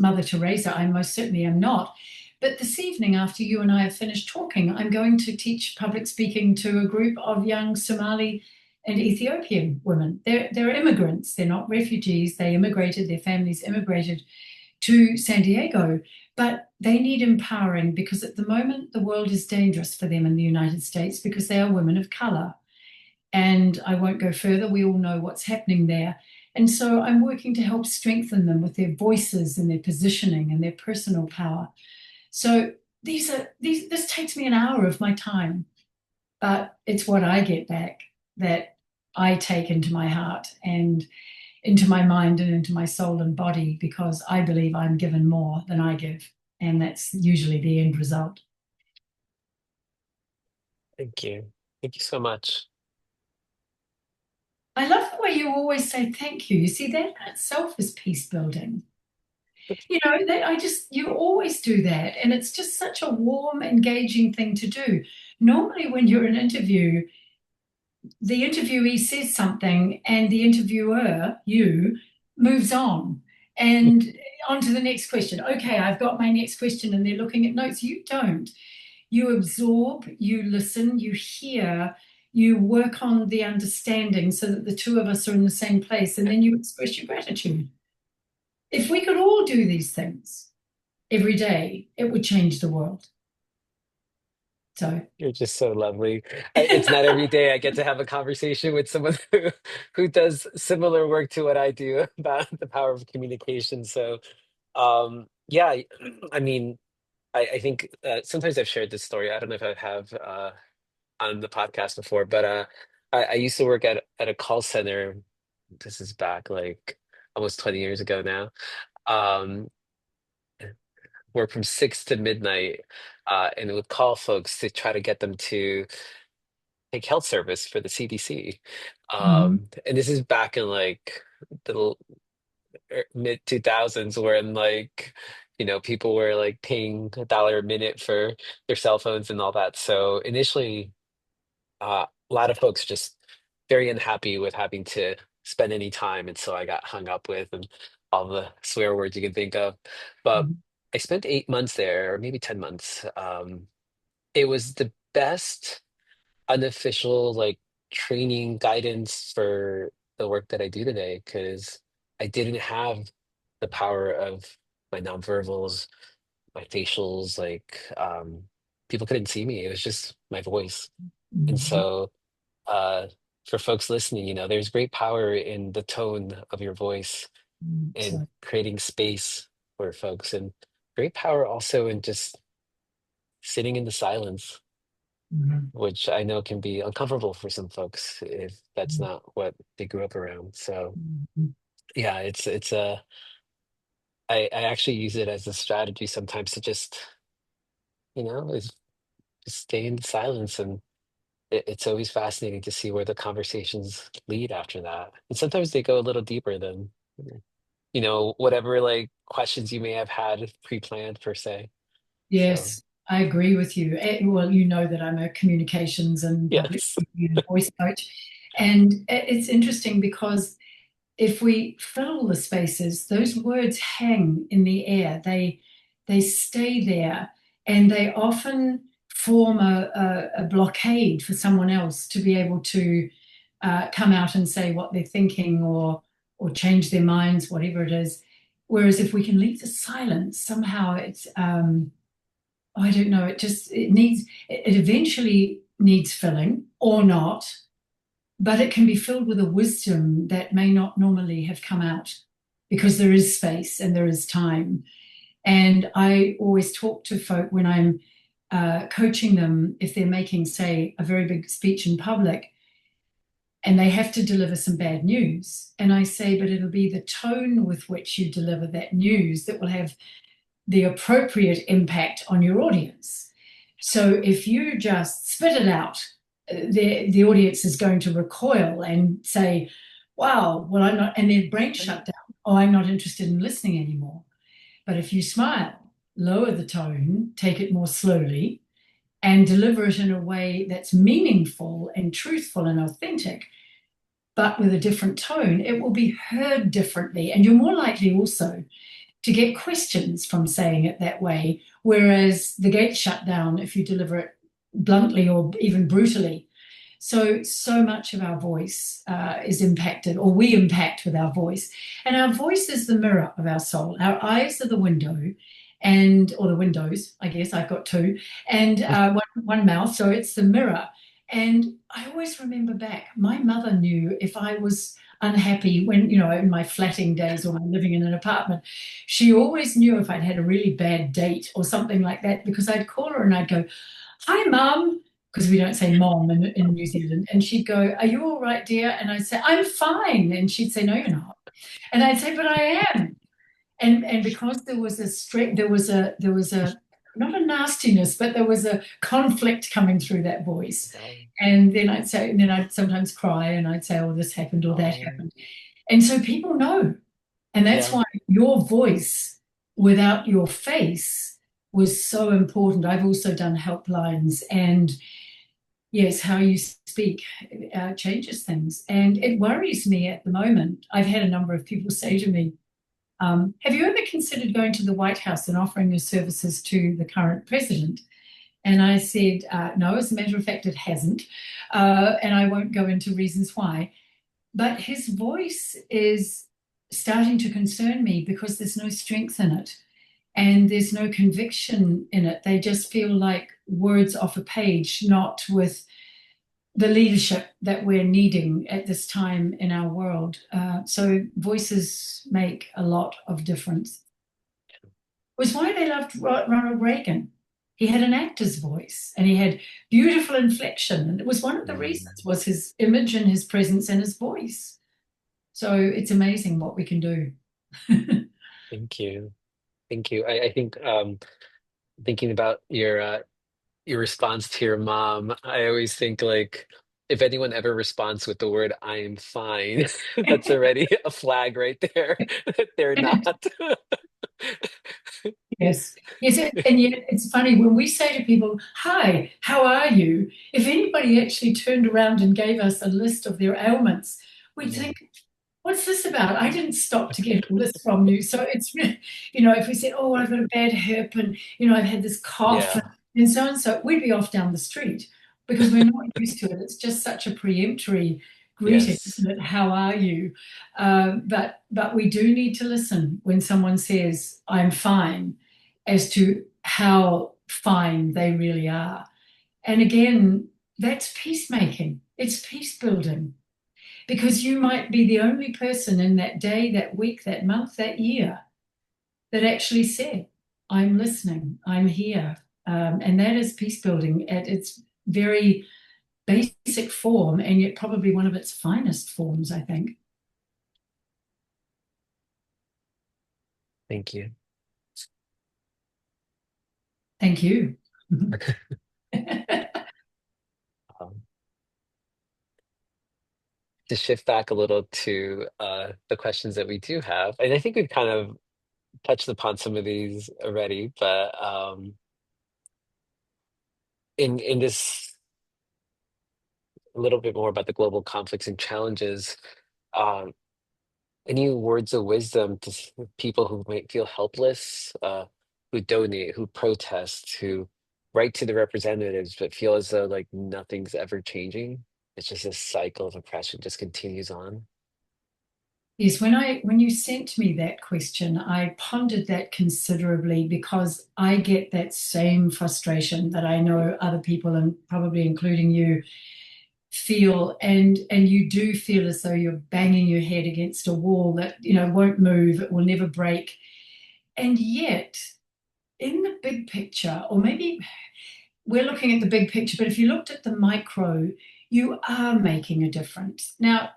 Mother Teresa. I most certainly am not. But this evening, after you and I have finished talking, I'm going to teach public speaking to a group of young Somali and Ethiopian women. They're immigrants. They're not refugees. They immigrated, their families immigrated to San Diego, but they need empowering because at the moment the world is dangerous for them in the United States because they are women of color. And I won't go further. We all know what's happening there. And so I'm working to help strengthen them with their voices and their positioning and their personal power. So this takes me an hour of my time, but it's what I get back that I take into my heart and into my mind and into my soul and body because I believe I'm given more than I give. And that's usually the end result. Thank you. Thank you so much. I love the way you always say thank you. You see, that in itself is peace building. You always do that. And it's just such a warm, engaging thing to do. Normally, when you're in an interview, the interviewee says something and the interviewer, you, moves on and on to the next question. Okay, I've got my next question, and they're looking at notes. You don't. You absorb, you listen, you hear, you work on the understanding so that the two of us are in the same place, and then you express your gratitude. If we could all do these things every day, it would change the world. So, You're just so lovely. It's not every day I get to have a conversation with someone who does similar work to what I do about the power of communication. So, yeah, I mean, I think sometimes I've shared this story. I don't know if I have on the podcast before, but I used to work at a call center. This is back like almost 20 years ago now. Um, work from 6 to midnight, and would call folks to try to get them to take health service for the CDC. mhm, And this is back in like the mid 2000s when like, people were like paying $1 a minute for their cell phones and all that. So initially, a lot of folks just very unhappy with having to spend any time. And so I got hung up with and all the swear words you can think of. But mhm, I spent 8 months there, or maybe 10 months. It was the best unofficial like training guidance for the work that I do today because I didn't have the power of my nonverbals, my facials, like people couldn't see me. It was just my voice. And mhm, so uh for folks listening, there's great power in the tone of your voice and so, creating space for folks and great power also in just sitting in the silence, mhm, which I know can be uncomfortable for some folks if that's not what they grew up around. So mhm, yeah, it's a I actually use it as a strategy sometimes to just, is just stay in silence and it's always fascinating to see where the conversations lead after that. And sometimes they go a little deeper than, whatever like questions you may have had pre-planned per se. So yes, I agree with you. Well, you know that I'm a communications and public yes. speaking and voice coach. And it's interesting because if we fill the spaces, those words hang in the air. They stay there, and they often form a blockade for someone else to be able to come out and say what they're thinking or change their minds, whatever it is. Whereas if we can leave the silence, somehow it's I don't know. It eventually needs filling or not, but it can be filled with a wisdom that may not normally have come out because there is space and there is time. And I always talk to folk when I'm coaching them if they're making, say, a very big speech in public and they have to deliver some bad news. And I say, but it'll be the tone with which you deliver that news that will have the appropriate impact on your audience. So if you just spit it out, the audience is going to recoil and say, wow, well, I'm not, and their brain shut down. Oh, I'm not interested in listening anymore. But if you smile, lower the tone, take it more slowly, and deliver it in a way that's meaningful and truthful and authentic, but with a different tone, it will be heard differently. And you're more likely also to get questions from saying it that way, whereas the gates shut down if you deliver it bluntly or even brutally. So much of our voice is impacted, or we impact with our voice. And our voice is the mirror of our soul. Our eyes are the window, or the windows, I guess I've got two, and one mouth, so it's the mirror. And I always remember back, my mother knew if I was unhappy when, in my flatting days or living in an apartment, she always knew if I'd had a really bad date or something like that, because I'd call her and I'd go, hi, mum, because we don't say mom in New Zealand. And she'd go, are you all right, dear? And I'd say, I'm fine. And she'd say, no, you're not. And I'd say, but I am. And because there was a straight, there was a not a nastiness, but there was a conflict coming through that voice. And then I'd sometimes cry and I'd say, oh, this happened or that Oh, happened. And so people know. And that's yeah. why your voice without your face was so important. I've also done helplines, and yes, how you speak changes things. And it worries me at the moment. I've had a number of people say to me, have you ever considered going to the White House and offering your services to the current president? And I said, no, as a matter of fact, it hasn't. And I won't go into reasons why. But his voice is starting to concern me because there's no strength in it and there's no conviction in it. They just feel like words off a page, not with the leadership that we're needing at this time in our world. So voices make a lot of difference. It was why they loved Ronald Reagan. He had an actor's voice and he had beautiful inflection. And it was one of the Mm, reasons was his image and his presence and his voice. So it's amazing what we can do. thank you. Thank you. I think thinking about your response to your mom, I always think like if anyone ever responds with the word "I am fine," that's already a flag right there that they're not. Yes. Yes. And yet it's funny when we say to people, "Hi, how are you?" If anybody actually turned around and gave us a list of their ailments, we'd think, Mm. what's this about? I didn't stop to get all this from you. So it's really, if we said, oh, I've got a bad hip and, I've had this cough Yeah. and so, we'd be off down the street because we're not used to it. It's just such a preemptory greeting, Yes. isn't it? How are you? But we do need to listen when someone says, I'm fine, as to how fine they really are. And again, that's peacemaking. It's peace building because you might be the only person in that day, that week, that month, that year that actually said, I'm listening, I'm here. And that is peace building at its very basic form, and yet probably one of its finest forms, I think. Thank you. Thank you. Um, to shift back a little to the questions that we do have, and I think we've kind of touched upon some of these already, but in this a little bit more about the global conflicts and challenges, um, any words of wisdom to people who might feel helpless, who donate, who protest, who write to the representatives, but feel as though like nothing's ever changing? It's just this cycle of oppression just continues on. Yes, when you sent me that question, I pondered that considerably because I get that same frustration that I know other people and probably including you feel, and you do feel as though you're banging your head against a wall that won't move, it will never break. And yet in the big picture, or maybe we're looking at the big picture, but if you looked at the micro, you are making a difference. Now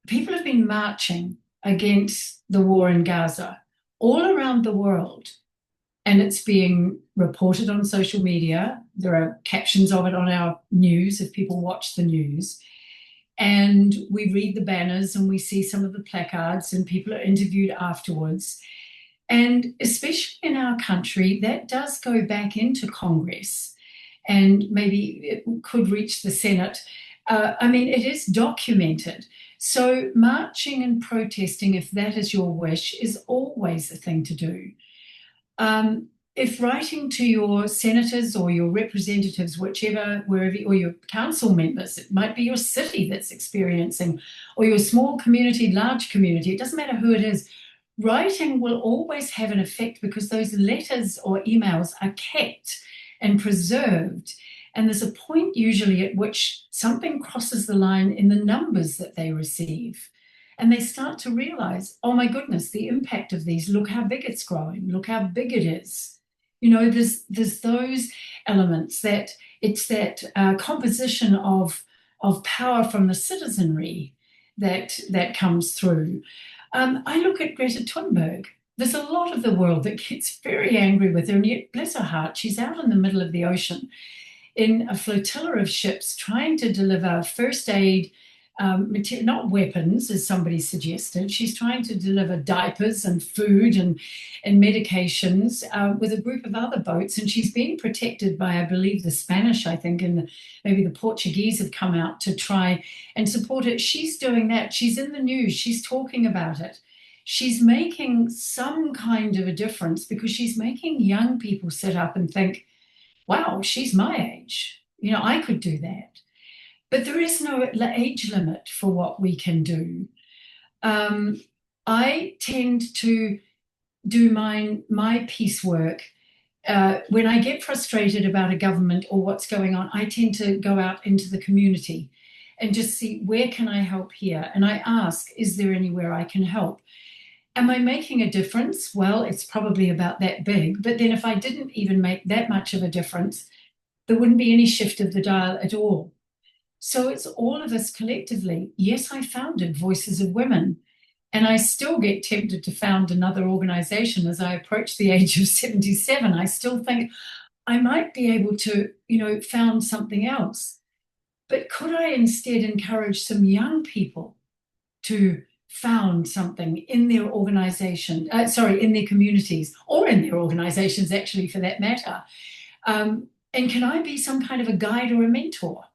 people have been marching against the war in Gaza all around the world, and it's being reported on social media. There are captions of it on our news if people watch the news. And we read the banners and we see some of the placards, and people are interviewed afterwards. And especially in our country, that does go back into Congress and maybe it could reach the Senate. I mean, it is documented. So, marching and protesting, if that is your wish, is always the thing to do. If writing to your senators or your representatives, whichever, wherever, or your council members, it might be your city that's experiencing, or your small community, large community, it doesn't matter who it is, writing will always have an effect because those letters or emails are kept and preserved. And there's a point usually at which something crosses the line in the numbers that they receive. And they start to realize, oh my goodness, the impact of these, look how big it's growing, look how big it is. There's those elements that it's that composition of power from the citizenry that comes through. I look at Greta Thunberg. There's a lot of the world that gets very angry with her, and yet, bless her heart, she's out in the middle of the ocean in a flotilla of ships trying to deliver first aid, material, not weapons, as somebody suggested. She's trying to deliver diapers and food and medications with a group of other boats. And she's being protected by, I believe, the Spanish, I think, and maybe the Portuguese have come out to try and support it. She's doing that. She's in the news. She's talking about it. She's making some kind of a difference because she's making young people sit up and think, wow, she's my age. I could do that. But there is no age limit for what we can do. Um, I tend to do my piecework. When I get frustrated about a government or what's going on, I tend to go out into the community and just see where can I help here. And I ask, is there anywhere I can help? Am I making a difference? Well, it's probably about that big. But then if I didn't even make that much of a difference, there wouldn't be any shift of the dial at all. So it's all of us collectively. Yes, I founded Voices of Women, and I still get tempted to found another organization as I approach the age of 77. I still think I might be able to, found something else. But could I instead encourage some young people to found something in their organization, in their communities, or in their organizations, actually, for that matter? And can I be some kind of a guide or a mentor?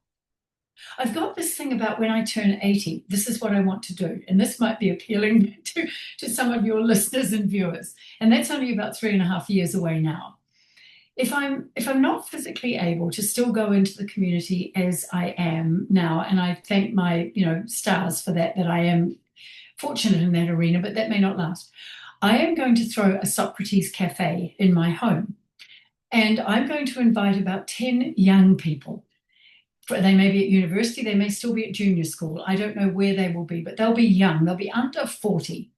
I've got this thing about when I turn 80, this is what I want to do. And this might be appealing to some of your listeners and viewers. And that's only about 3.5 years away now. If I'm not physically able to still go into the community as I am now, and I thank my stars for that I am fortunate in that arena, but that may not last. I am going to throw a Socrates cafe in my home, and I'm going to invite about 10 young people. They may be at university, they may still be at junior school. I don't know where they will be, but they'll be young. They'll be under 40.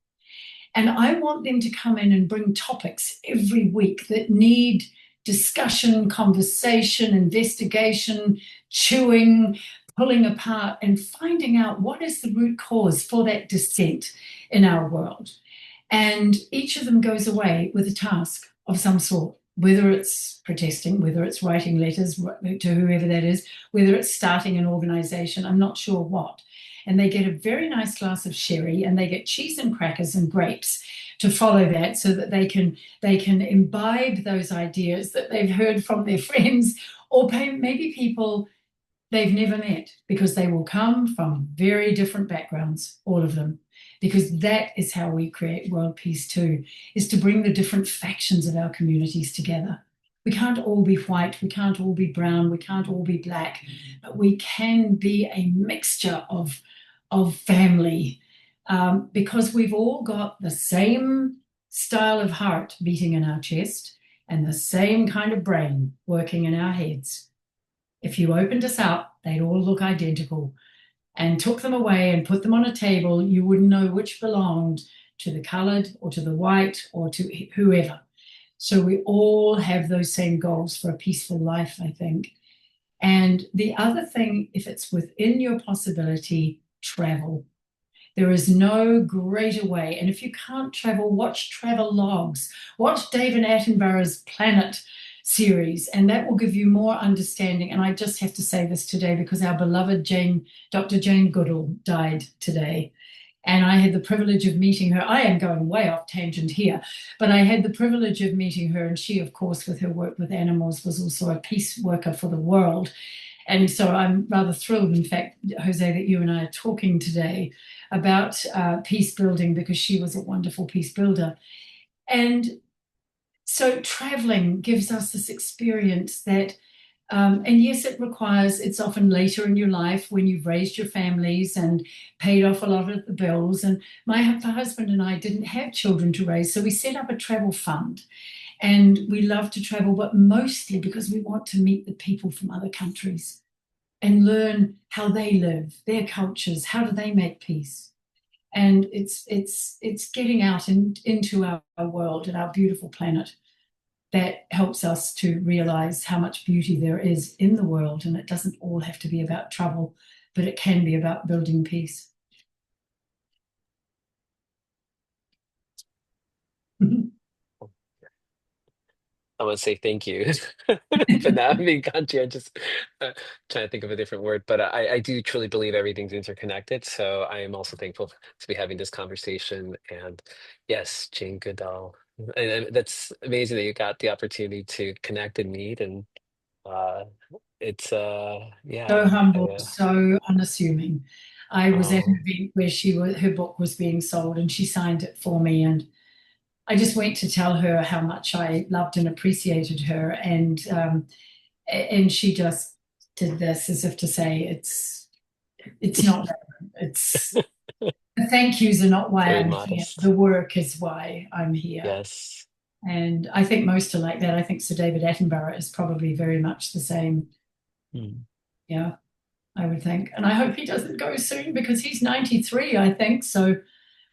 And I want them to come in and bring topics every week that need discussion, conversation, investigation, chewing, pulling apart, and finding out what is the root cause for that dissent in our world. And each of them goes away with a task of some sort, whether it's protesting, whether it's writing letters to whoever that is, whether it's starting an organization, I'm not sure what. And they get a very nice glass of sherry, and they get cheese and crackers and grapes to follow that, so that they can imbibe those ideas that they've heard from their friends, or maybe people they've never met, because they will come from very different backgrounds, all of them. Because that is how we create world peace too, is to bring the different factions of our communities together. We can't all be white, we can't all be brown, we can't all be black, but we can be a mixture of family, because we've all got the same style of heart beating in our chest and the same kind of brain working in our heads. If you opened us up, they'd all look identical, and took them away and put them on a table, you wouldn't know which belonged to the coloured or to the white or to whoever. So we all have those same goals for a peaceful life, I think. And the other thing, if it's within your possibility, travel. There is no greater way. And if you can't travel, watch travel logs. Watch David Attenborough's Planet series, and that will give you more understanding. And I just have to say this today because our beloved Dr. Jane Goodall died today. And I had the privilege of meeting her. I am going way off tangent here, but I had the privilege of meeting her. And she, of course, with her work with animals, was also a peace worker for the world. And so I'm rather thrilled, in fact, Jose, that you and I are talking today about peace building, because she was a wonderful peace builder. And so traveling gives us this experience that, and yes, it's often later in your life when you've raised your families and paid off a lot of the bills. And my husband and I didn't have children to raise, so we set up a travel fund. And we love to travel, but mostly because we want to meet the people from other countries and learn how they live, their cultures, how do they make peace. And it's getting out into our world and our beautiful planet that helps us to realize how much beauty there is in the world. And it doesn't all have to be about trouble, but it can be about building peace. I want to say thank you for not being conscientious. Trying to think of a different word, but I do truly believe everything's interconnected. So I am also thankful to be having this conversation. And yes, Jane Goodall. And that's amazing that you got the opportunity to connect and meet. And uh, it's So yeah, humble, so unassuming. I was at an oh, event where her book was being sold, and she signed it for me. And I just went to tell her how much I loved and appreciated her. And And she just did this as if to say it's not relevant. It's the thank yous are not why Very I'm here. The modest. work is why I'm here. Yes. And I think most are like that. I think Sir David Attenborough is probably very much the same. Hmm. Yeah, I would think. And I hope he doesn't go soon because he's 93, I think. So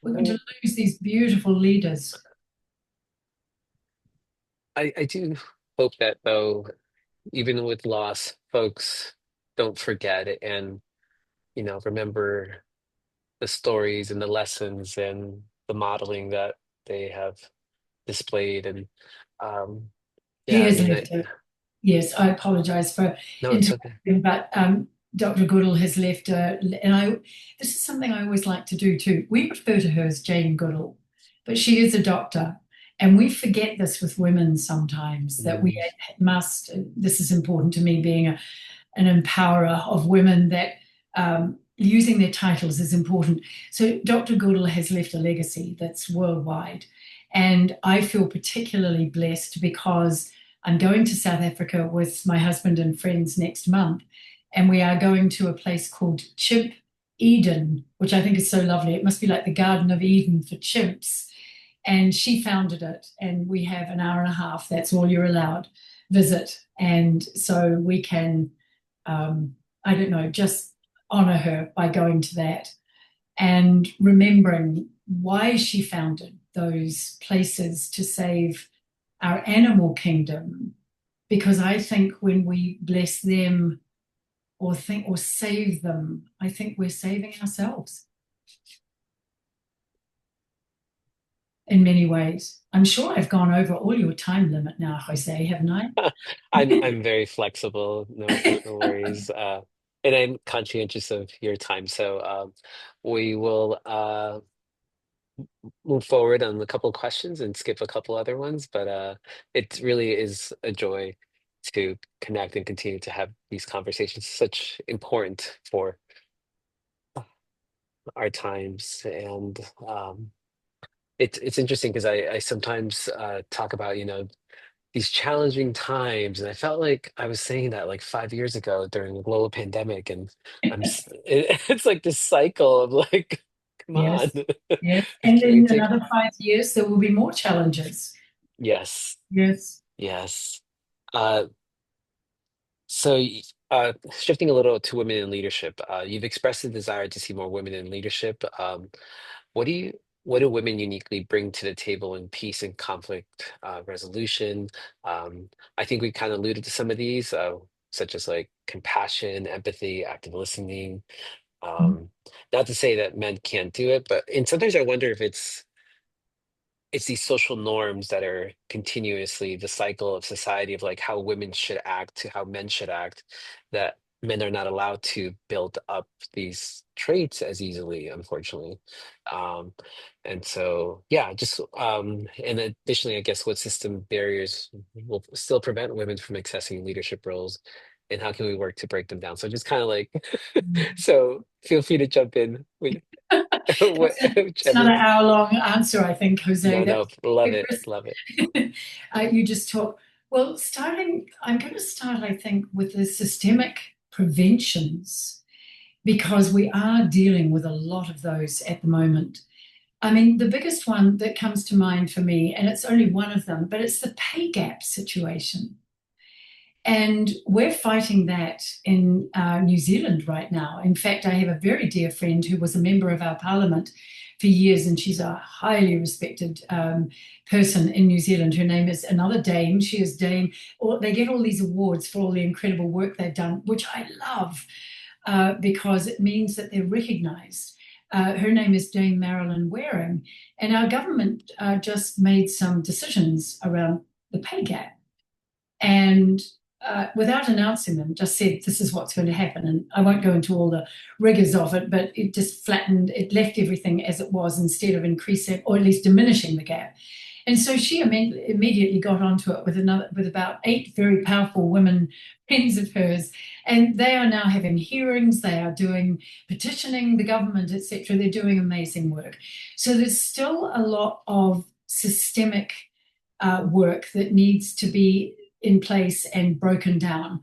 we're going to lose these beautiful leaders. I do hope that though, even with loss, folks don't forget it and, remember the stories and the lessons and the modeling that they have displayed. And um, He yeah, I has mean, left a Yes, I apologize for no, it's okay. interrupting, but Dr. Goodall has left and this is something I always like to do too. We refer to her as Jane Goodall, but she is a doctor. And we forget this with women sometimes that we Mm. must, this is important to me being an empowerer of women, that using their titles is important. So Dr. Goodall has left a legacy that's worldwide. And I feel particularly blessed because I'm going to South Africa with my husband and friends next month. And we are going to a place called Chimp Eden, which I think is so lovely. It must be like the Garden of Eden for chimps. And she founded it. And we have an hour and a half, that's all you're allowed, visit. And so we can I don't know, just honor her by going to that and remembering why she founded those places to save our animal kingdom. Because I think when we bless them or save them, I think we're saving ourselves in many ways. I'm sure I've gone over all your time limit now, Jose, haven't I? I'm very flexible. No worries. And I'm conscientious of your time, so we will move forward on a couple of questions and skip a couple other ones. But it really is a joy to connect and continue to have these conversations. Such important for our times, and it's interesting because I sometimes talk about these challenging times, and I felt like I was saying that like 5 years ago during the global pandemic, and it's like this cycle of like, come on, Yes, yes. And can we in take? another 5 years, there will be more challenges. Yes, Yes. yes. Uh, so, shifting a little to women in leadership, you've expressed a desire to see more women in leadership. What do you, what do women uniquely bring to the table in peace and conflict resolution? Um, I think we kind of alluded to some of these, such as like compassion, empathy, active listening. Um, Not to say that men can't do it, but and sometimes I wonder if it's these social norms that are continuously the cycle of society of like how women should act to how men should act, that men are not allowed to build up these traits as easily, unfortunately. um and so yeah, just and additionally, I guess, what system barriers will still prevent women from accessing leadership roles, and how can we work to break them down? So just kind of like so feel free to jump in with It's another whichever. hour-long answer, I think, Jose. No, That's no, love very it, crisp. love it. You just talk. Well, I'm going to start, I think, with the systemic preventions because we are dealing with a lot of those at the moment. I mean, the biggest one that comes to mind for me, and it's only one of them, but it's the pay gap situation. And we're fighting that in New Zealand right now. In fact, I have a very dear friend who was a member of our parliament for years, and she's a highly respected person in New Zealand. Her name is another Dame. She is Dame. Or they get all these awards for all the incredible work they've done, which I love because it means that they're recognised. Her name is Dame Marilyn Waring, and our government just made some decisions around the pay gap and without announcing them, just said, this is what's going to happen. And I won't go into all the rigors of it, but it just flattened, it left everything as it was instead of increasing or at least diminishing the gap. And so she immediately got onto it with about 8 very powerful women friends of hers, and they are now having hearings. They are doing petitioning the government, etc. They're doing amazing work. So there's still a lot of systemic work that needs to be in place and broken down.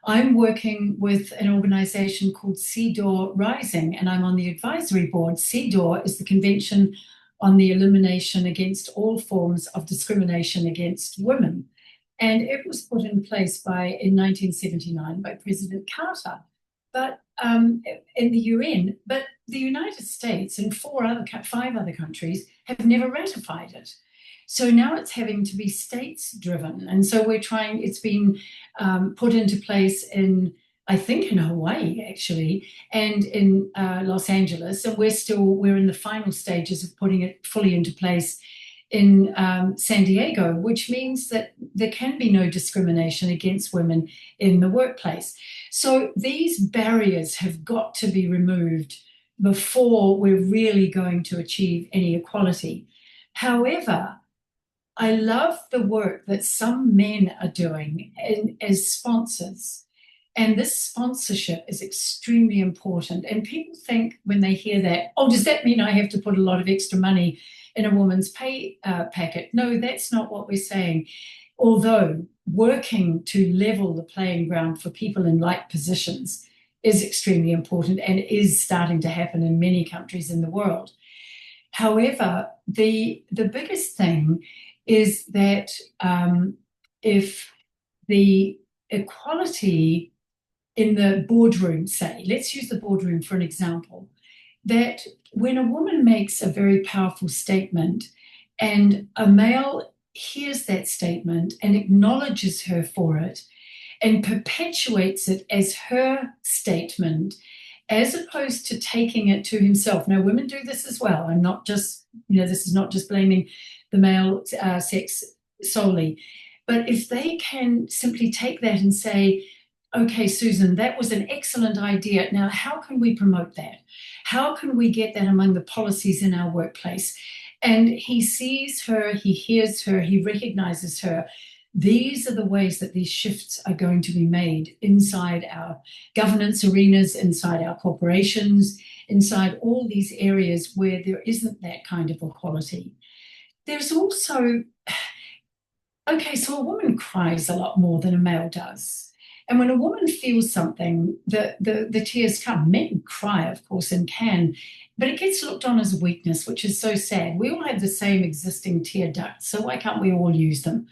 I'm working with an organization called CDOR Rising, and I'm on the advisory board. CDOR is the Convention on the Elimination Against All Forms of Discrimination Against Women. And it was put in place in 1979 by President Carter, but in the UN. But the United States and five other countries have never ratified it. So now it's having to be states driven. And so it's been put into place I think in Hawaii actually, and in Los Angeles. And we're in the final stages of putting it fully into place in San Diego, which means that there can be no discrimination against women in the workplace. So these barriers have got to be removed before we're really going to achieve any equality. However, I love the work that some men are doing as sponsors. And this sponsorship is extremely important. And people think when they hear that, oh, does that mean I have to put a lot of extra money in a woman's pay packet? No, that's not what we're saying. Although working to level the playing ground for people in like positions is extremely important and is starting to happen in many countries in the world. However, the biggest thing is that if the equality in the boardroom, say, let's use the boardroom for an example, that when a woman makes a very powerful statement and a male hears that statement and acknowledges her for it and perpetuates it as her statement, as opposed to taking it to himself. Now, women do this as well. I'm not just, this is not just blaming the male sex solely. But if they can simply take that and say, okay, Susan, that was an excellent idea. Now, how can we promote that? How can we get that among the policies in our workplace? And he sees her, he hears her, he recognizes her. These are the ways that these shifts are going to be made inside our governance arenas, inside our corporations, inside all these areas where there isn't that kind of equality. There's also, okay, so a woman cries a lot more than a male does. And when a woman feels something, the tears come. Men cry, of course, and can, but it gets looked on as weakness, which is so sad. We all have the same existing tear ducts, so why can't we all use them?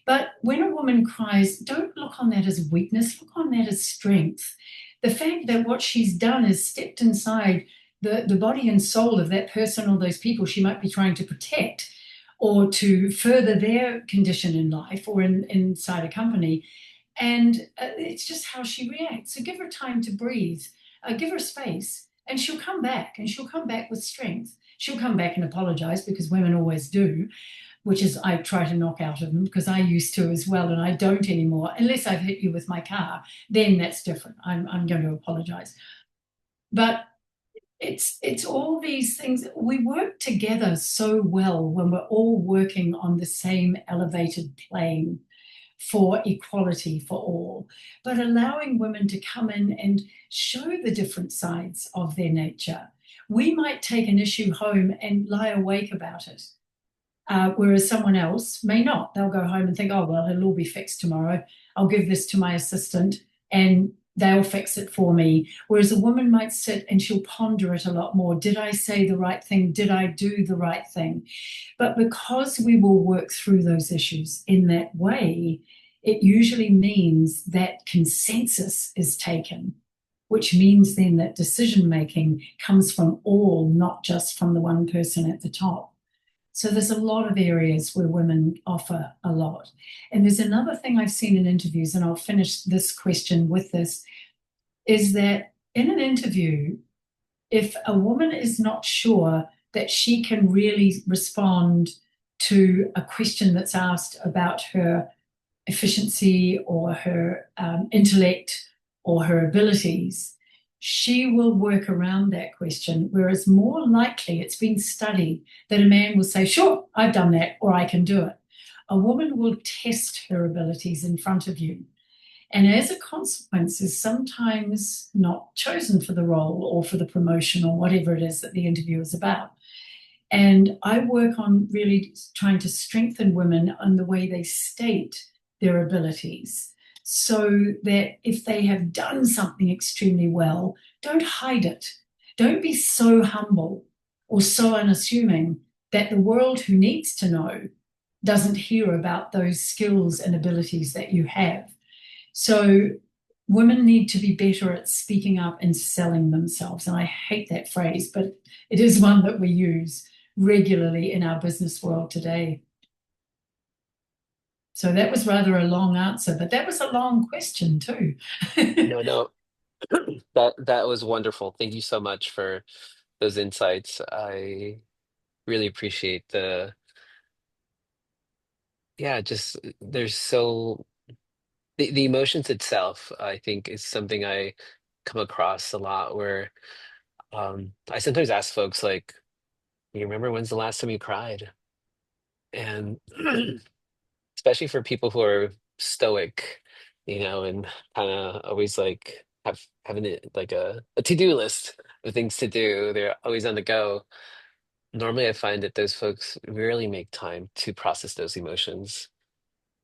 But when a woman cries, don't look on that as weakness, look on that as strength. The fact that what she's done is stepped inside the body and soul of that person or those people she might be trying to protect or to further their condition in life or inside a company. And it's just how she reacts. So give her time to breathe, give her space, and she'll come back, and she'll come back with strength. She'll come back and apologize, because women always do, which is I try to knock out of them, because I used to as well, and I don't anymore. Unless I've hit you with my car, then that's different. I'm going to apologize. But it's all these things. We work together so well when we're all working on the same elevated plane for equality for all, but allowing women to come in and show the different sides of their nature. We might take an issue home and lie awake about it, whereas someone else may not. They'll go home and think, oh, well, it'll all be fixed tomorrow. I'll give this to my assistant and they'll fix it for me. Whereas a woman might sit and she'll ponder it a lot more. Did I say the right thing? Did I do the right thing? But because we will work through those issues in that way, it usually means that consensus is taken, which means then that decision making comes from all, not just from the one person at the top. So there's a lot of areas where women offer a lot. And there's another thing I've seen in interviews, and I'll finish this question with this, is that in an interview, if a woman is not sure that she can really respond to a question that's asked about her efficiency or her intellect or her abilities, she will work around that question. Whereas more likely, it's been studied that a man will say, sure, I've done that, or I can do it. A woman will test her abilities in front of you. And as a consequence, is sometimes not chosen for the role or for the promotion or whatever it is that the interview is about. And I work on really trying to strengthen women on the way they state their abilities so that if they have done something extremely well, don't hide it. Don't be so humble or so unassuming that the world who needs to know doesn't hear about those skills and abilities that you have. So women need to be better at speaking up and selling themselves. And I hate that phrase, but it is one that we use regularly in our business world today. So that was rather a long answer, but that was a long question too. No, no, that was wonderful. Thank you so much for those insights. I really appreciate yeah, just there's so the emotions itself, I think, is something I come across a lot where I sometimes ask folks like, you remember when's the last time you cried? And especially for people who are stoic, and kind of always like having it like a to-do list of things to do. They're always on the go. Normally, I find that those folks rarely make time to process those emotions.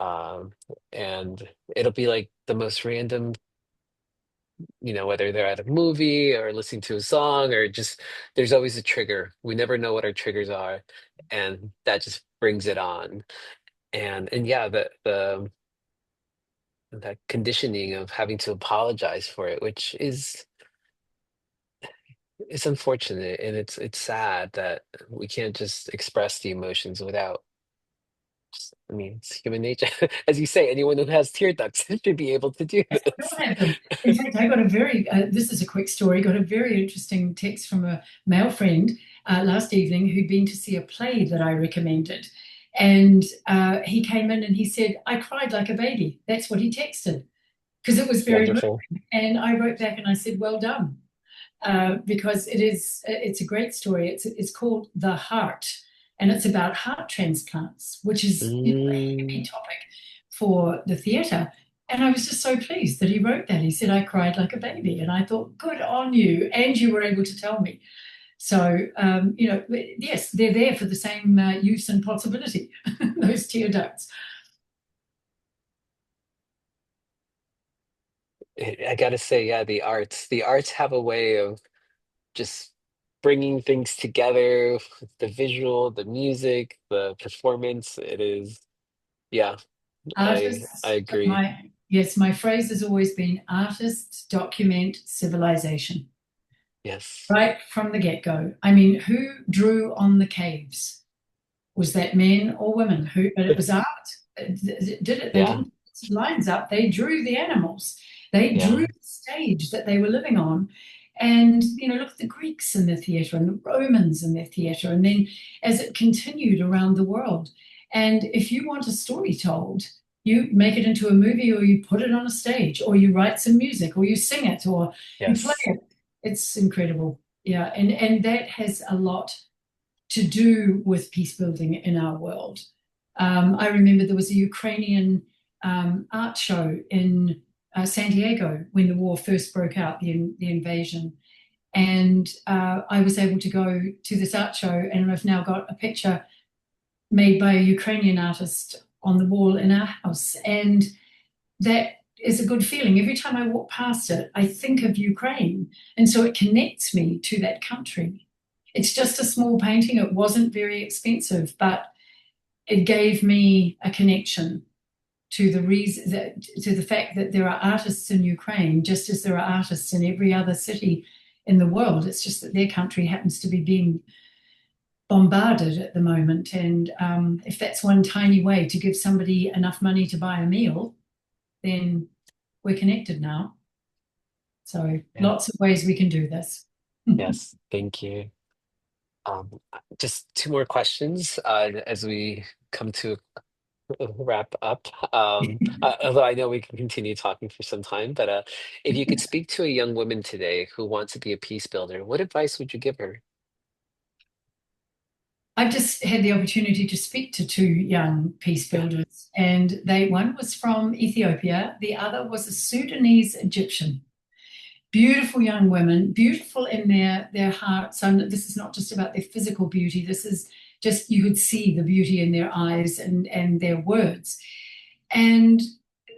Um, and it'll be like the most random, whether they're at a movie or listening to a song or just there's always a trigger. We never know what our triggers are, and that just brings it on. And yeah, that conditioning of having to apologize for it, which is it's unfortunate and it's sad that we can't just express the emotions without. I mean, it's human nature. As you say, anyone who has tear ducts should be able to do I this. don't have them. In fact, I got a this is a quick story, got a very interesting text from a male friend last evening who'd been to see a play that I recommended. And he came in and he said, I cried like a baby. That's what he texted because it was very Wonderful. moving. And I wrote back and I said, well done. Because it's a great story. It's called The Heart, and it's about heart transplants, which is a heavy Mm, topic for the theatre. And I was just so pleased that he wrote that. He said, I cried like a baby. And I thought, good on you. And you were able to tell me. So, yes, they're there for the same use and possibility, those tear ducts. I gotta say, yeah, the arts have a way of just bringing things together, the visual, the music, the performance. It is, yeah, I Artists, agree. my phrase has always been artists document civilization. Yes. Right from the get-go. I mean, who drew on the caves? Was that men or women? Who? But it was art. Did it? They Yeah, didn't put lines up. They drew the animals. They drew yeah, the stage that they were living on. And look at the Greeks in their theatre and the Romans in their theatre, and then as it continued around the world. And if you want a story told, you make it into a movie, or you put it on a stage, or you write some music, or you sing it, or you play yes, it. It's incredible. Yeah, and that has a lot to do with peace building in our world. I remember there was a Ukrainian art show in San Diego when the war first broke out, the invasion. And I was able to go to this art show, and I've now got a picture made by a Ukrainian artist on the wall in our house. And that is a good feeling. Every time I walk past it, I think of Ukraine. And so it connects me to that country. It's just a small painting. It wasn't very expensive, but it gave me a connection to the reason that, to the fact that there are artists in Ukraine, just as there are artists in every other city in the world. It's just that their country happens to be being bombarded at the moment. And if that's one tiny way to give somebody enough money to buy a meal, then we're connected now. So yeah, lots of ways we can do this. yes. Thank you. Just two more questions as we come to wrap up. Although I know we can continue talking for some time, but if you could speak to a young woman today who wants to be a peace builder, what advice would you give her? I've just had the opportunity to speak to two young peace Yeah. builders, and one was from Ethiopia, the other was a Sudanese Egyptian. Beautiful young women, beautiful in their hearts. And this is not just about their physical beauty. This is just you could see the beauty in their eyes and their words. And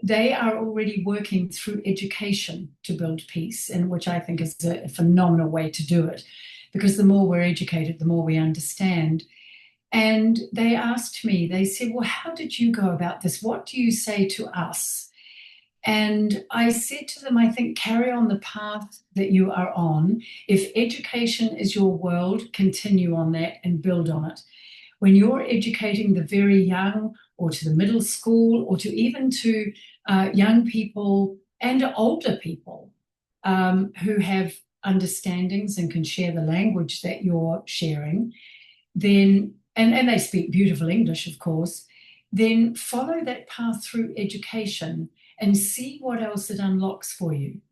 they are already working through education to build peace, and which I think is a phenomenal way to do it, because the more we're educated, the more we understand. And they asked me, they said, well, how did you go about this? What do you say to us? And I said to them, I think carry on the path that you are on. If education is your world, continue on that and build on it. When you're educating the very young, or to the middle school, or to even to young people and older people who have understandings and can share the language that you're sharing, then, and they speak beautiful English, of course, then follow that path through education and see what else it unlocks for you.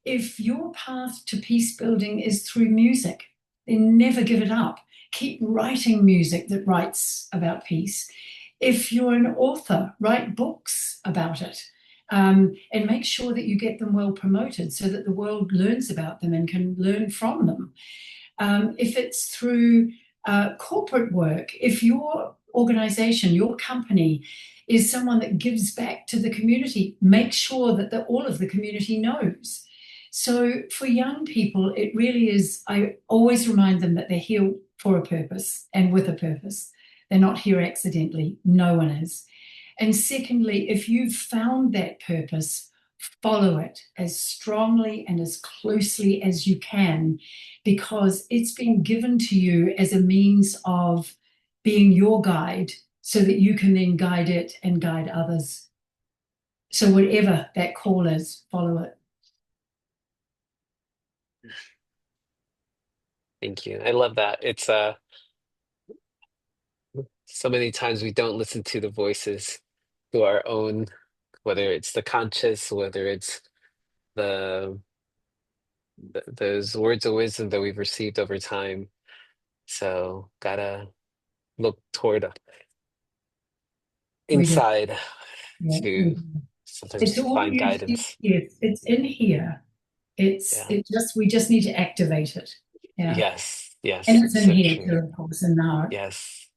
If your path to peace building is through music, then never give it up. Keep writing music that writes about peace. If you're an author, write books about it, and make sure that you get them well promoted so that the world learns about them and can learn from them. If it's through corporate work, if your organization, your company is someone that gives back to the community, make sure that all of the community knows. So for young people, it really is, I always remind them that they're here for a purpose and with a purpose. They're not here accidentally. No one is. And secondly, if you've found that purpose, follow it as strongly and as closely as you can, because it's been given to you as a means of being your guide so that you can then guide it and guide others. So, whatever that call is, follow it. Thank you. I love that. It's so many times we don't listen to the voices to our own, whether it's the conscious, whether it's the those words of wisdom that we've received over time. So gotta look toward We do. inside Yeah, we to do. sometimes It's all find you, guidance. yes, it's in here. Yeah. We just need to activate it. Yeah. Yes. And Yes. it's in So here true. too, of course, in the heart. Yes.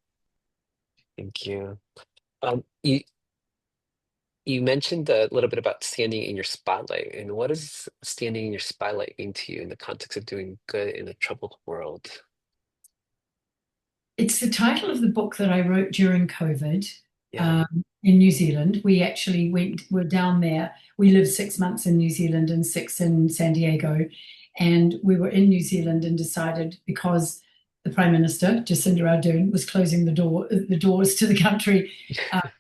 Thank you. You mentioned a little bit about standing in your spotlight, and what does standing in your spotlight mean to you in the context of doing good in a troubled world? It's the title of the book that I wrote during COVID Yeah. in New Zealand. We actually we're down there. We lived 6 months in New Zealand and six in San Diego. And we were in New Zealand and decided, because the Prime Minister, Jacinda Ardern, was closing the doors to the country,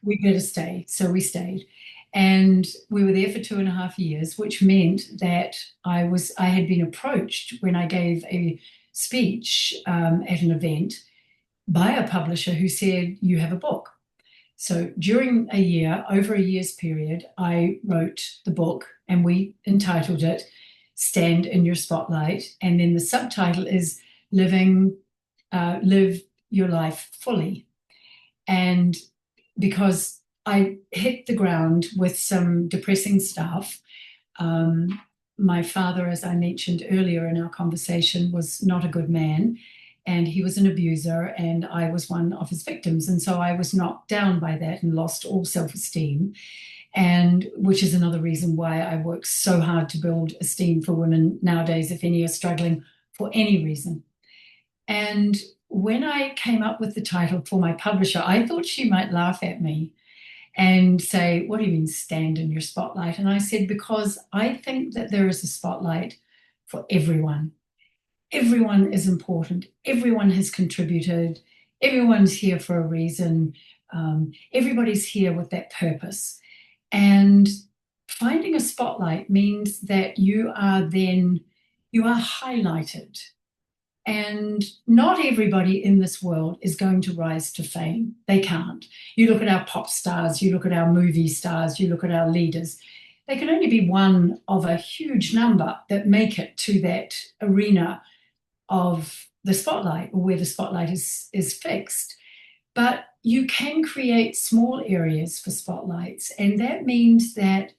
we better stay. So we stayed. And we were there for 2.5 years, which meant that I had been approached when I gave a speech at an event by a publisher who said, you have a book. So during a year, over a year's period, I wrote the book and we entitled it Stand in Your Spotlight. And then the subtitle is Live Your Life Fully. And because I hit the ground with some depressing stuff, my father, as I mentioned earlier in our conversation, was not a good man, and he was an abuser, and I was one of his victims. And so I was knocked down by that and lost all self esteem, and which is another reason why I work so hard to build esteem for women nowadays, if any are struggling for any reason. And when I came up with the title for my publisher, I thought she might laugh at me and say, what do you mean stand in your spotlight? And I said, because I think that there is a spotlight for everyone. Everyone is important. Everyone has contributed. Everyone's here for a reason. Everybody's here with that purpose. And finding a spotlight means that you are highlighted. And not everybody in this world is going to rise to fame. They can't. You look at our pop stars, you look at our movie stars, you look at our leaders. They can only be one of a huge number that make it to that arena of the spotlight, or where the spotlight is fixed. But you can create small areas for spotlights. And that means that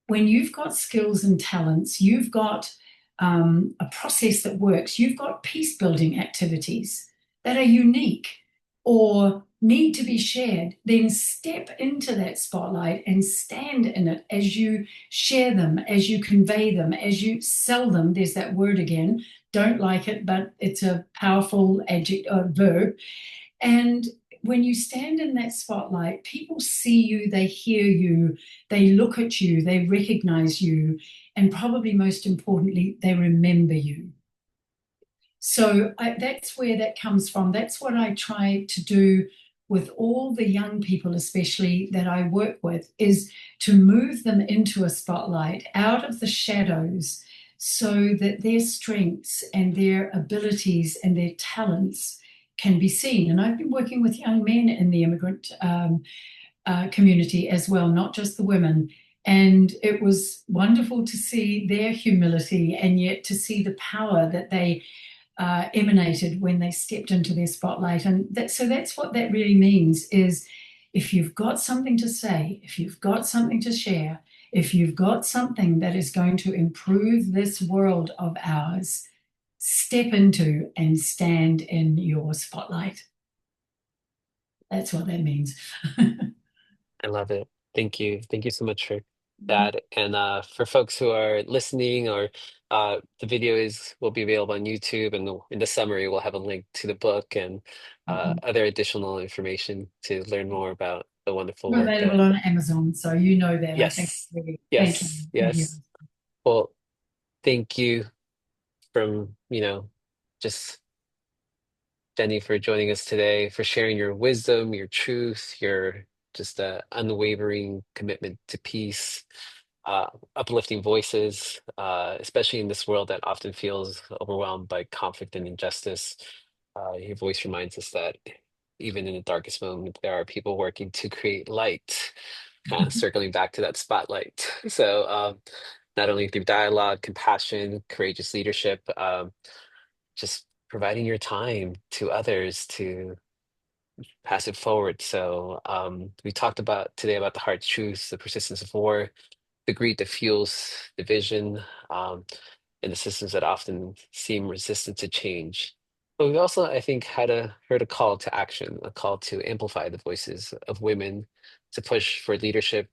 when you've got skills and talents, you've got a process that works, you've got peace building activities that are unique, or need to be shared, then step into that spotlight and stand in it as you share them, as you convey them, as you sell them. There's that word again. Don't like it, but it's a powerful adjective, verb. And when you stand in that spotlight, people see you, they hear you, they look at you, they recognize you, and probably most importantly, they remember you. So that's where that comes from. That's what I try to do with all the young people, especially that I work with, is to move them into a spotlight, out of the shadows, so that their strengths and their abilities and their talents can be seen. And I've been working with young men in the immigrant community as well, not just the women. And it was wonderful to see their humility and yet to see the power that they emanated when they stepped into their spotlight. And so that's what that really means is if you've got something to say, if you've got something to share, if you've got something that is going to improve this world of ours, step into and stand in your spotlight. That's what that means. I love it. Thank you. Thank you so much for that. And for folks who are listening, or the video is will be available on YouTube, and in the summary we'll have a link to the book and other additional information to learn more about the wonderful We're work available that. on Amazon, so you know that. I think Yes, really. Thank you. yes, Thank you. yes. Well, thank you from, just Jenny, for joining us today, for sharing your wisdom, your truth, your just unwavering commitment to peace, uplifting voices, especially in this world that often feels overwhelmed by conflict and injustice. Your voice reminds us that even in the darkest moment, there are people working to create light, kind of circling back to that spotlight. So, not only through dialogue, compassion, courageous leadership, just providing your time to others to pass it forward. So, we talked about today about the hard truths, the persistence of war, the greed that fuels division, and the systems that often seem resistant to change. But we also, I think, heard a call to action, a call to amplify the voices of women, to push for leadership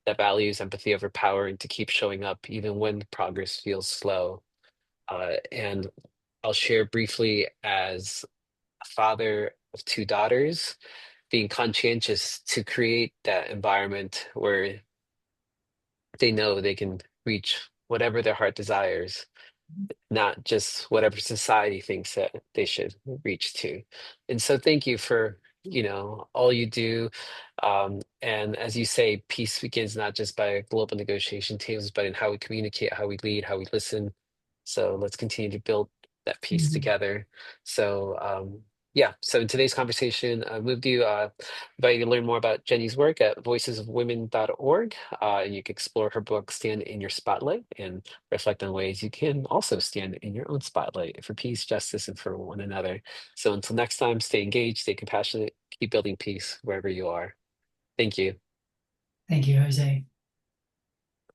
that values empathy over power, and to keep showing up even when progress feels slow. And I'll share briefly, as a father of two daughters, being conscientious to create that environment where they know they can reach whatever their heart desires, not just whatever society thinks that they should reach to. And so thank you for, all you do. And as you say, peace begins not just by global negotiation tables, but in how we communicate, how we lead, how we listen. So let's continue to build that peace Mhm. together. So yeah, so in today's conversation, I moved you, invite you to learn more about Jenny's work at voicesofwomen.org. And you can explore her book, Stand in Your Spotlight, and reflect on ways you can also stand in your own spotlight for peace, justice, and for one another. So until next time, stay engaged, stay compassionate, keep building peace wherever you are. Thank you. Thank you, Jose.